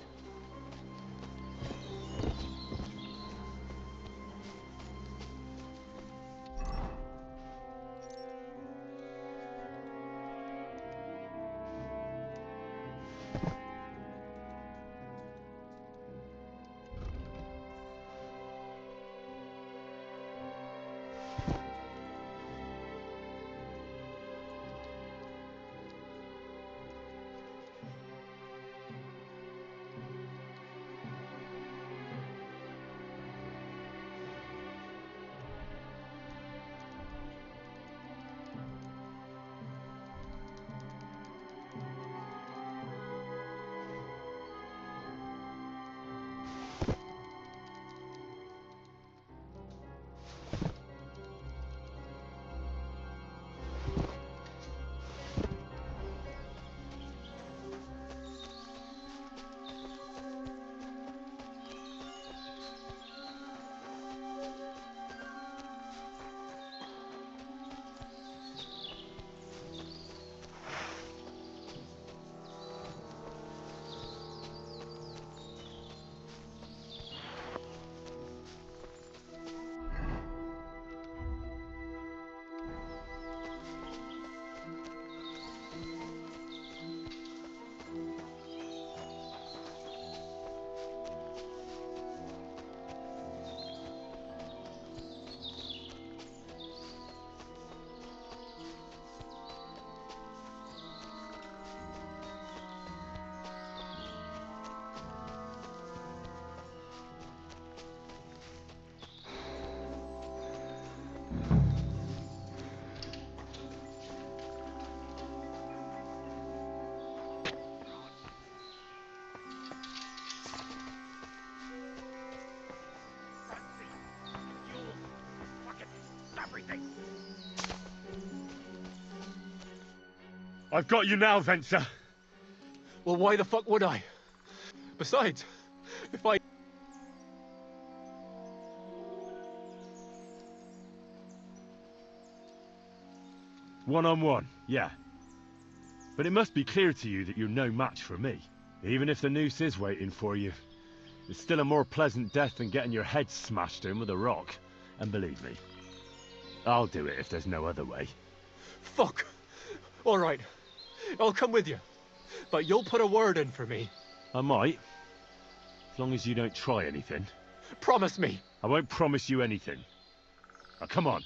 Speaker 2: I've got you now, Venser.
Speaker 16: Well, why the fuck would I? Besides, if I...
Speaker 2: One-on-one, yeah. But it must be clear to you that you're no match for me. Even if the noose is waiting for you, it's still a more pleasant death than getting your head smashed in with a rock. And believe me, I'll do it if there's no other way.
Speaker 16: Fuck! Alright, I'll come with you. But you'll put a word in for me.
Speaker 2: I might. As long as you don't try anything.
Speaker 16: Promise me.
Speaker 2: I won't promise you anything. Now, come on.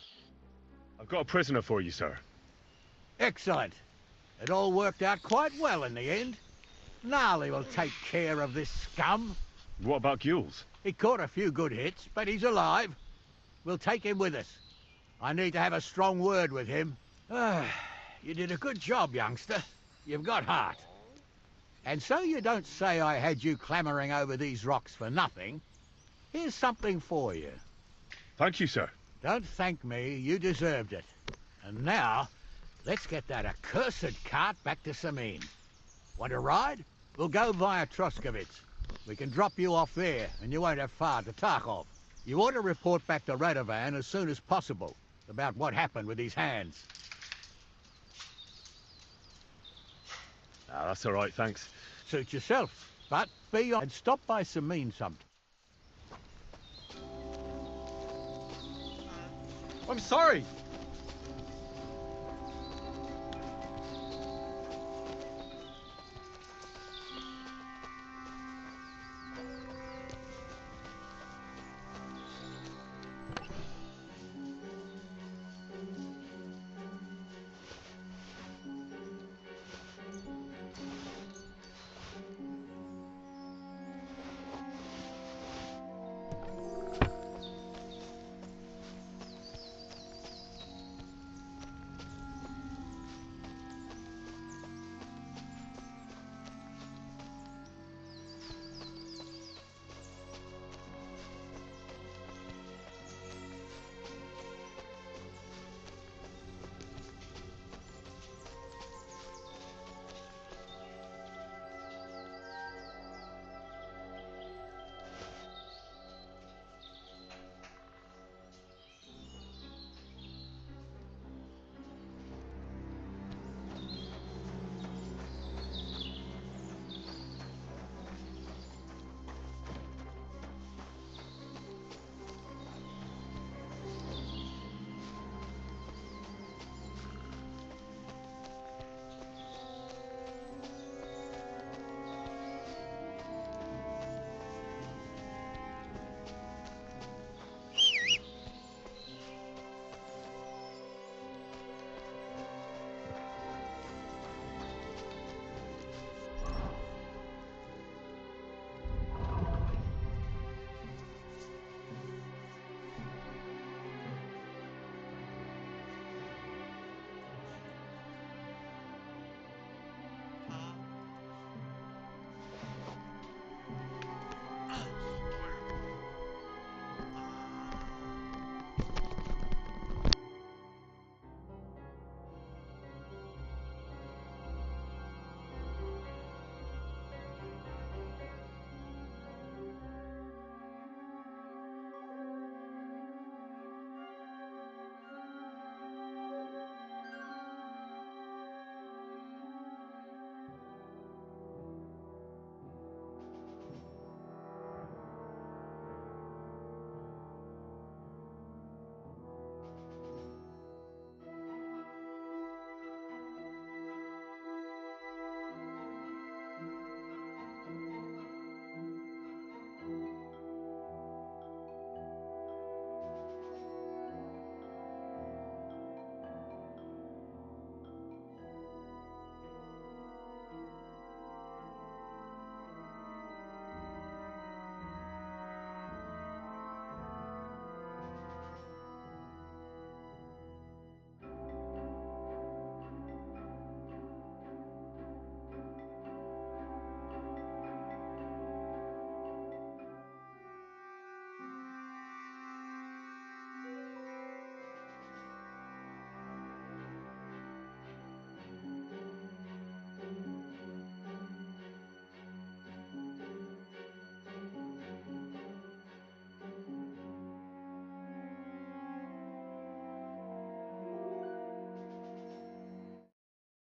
Speaker 2: I've got a prisoner for you, sir.
Speaker 9: Excellent. It all worked out quite well in the end. Gnarly will take care of this scum.
Speaker 2: What about Gules?
Speaker 9: He caught a few good hits, but he's alive. We'll take him with us. I need to have a strong word with him. You did a good job, youngster. You've got heart. And so you don't say I had you clambering over these rocks for nothing. Here's something for you.
Speaker 2: Thank you, sir.
Speaker 9: Don't thank me. You deserved it. And now, let's get that accursed cart back to Sameen. Want to ride? We'll go via Troskovitz. We can drop you off there, and you won't have far to Tarkov. You ought to report back to Radovan as soon as possible about what happened with these hands.
Speaker 2: Ah, that's all right, thanks.
Speaker 9: Suit yourself, but be on and stop by Sameen sometime.
Speaker 16: I'm sorry.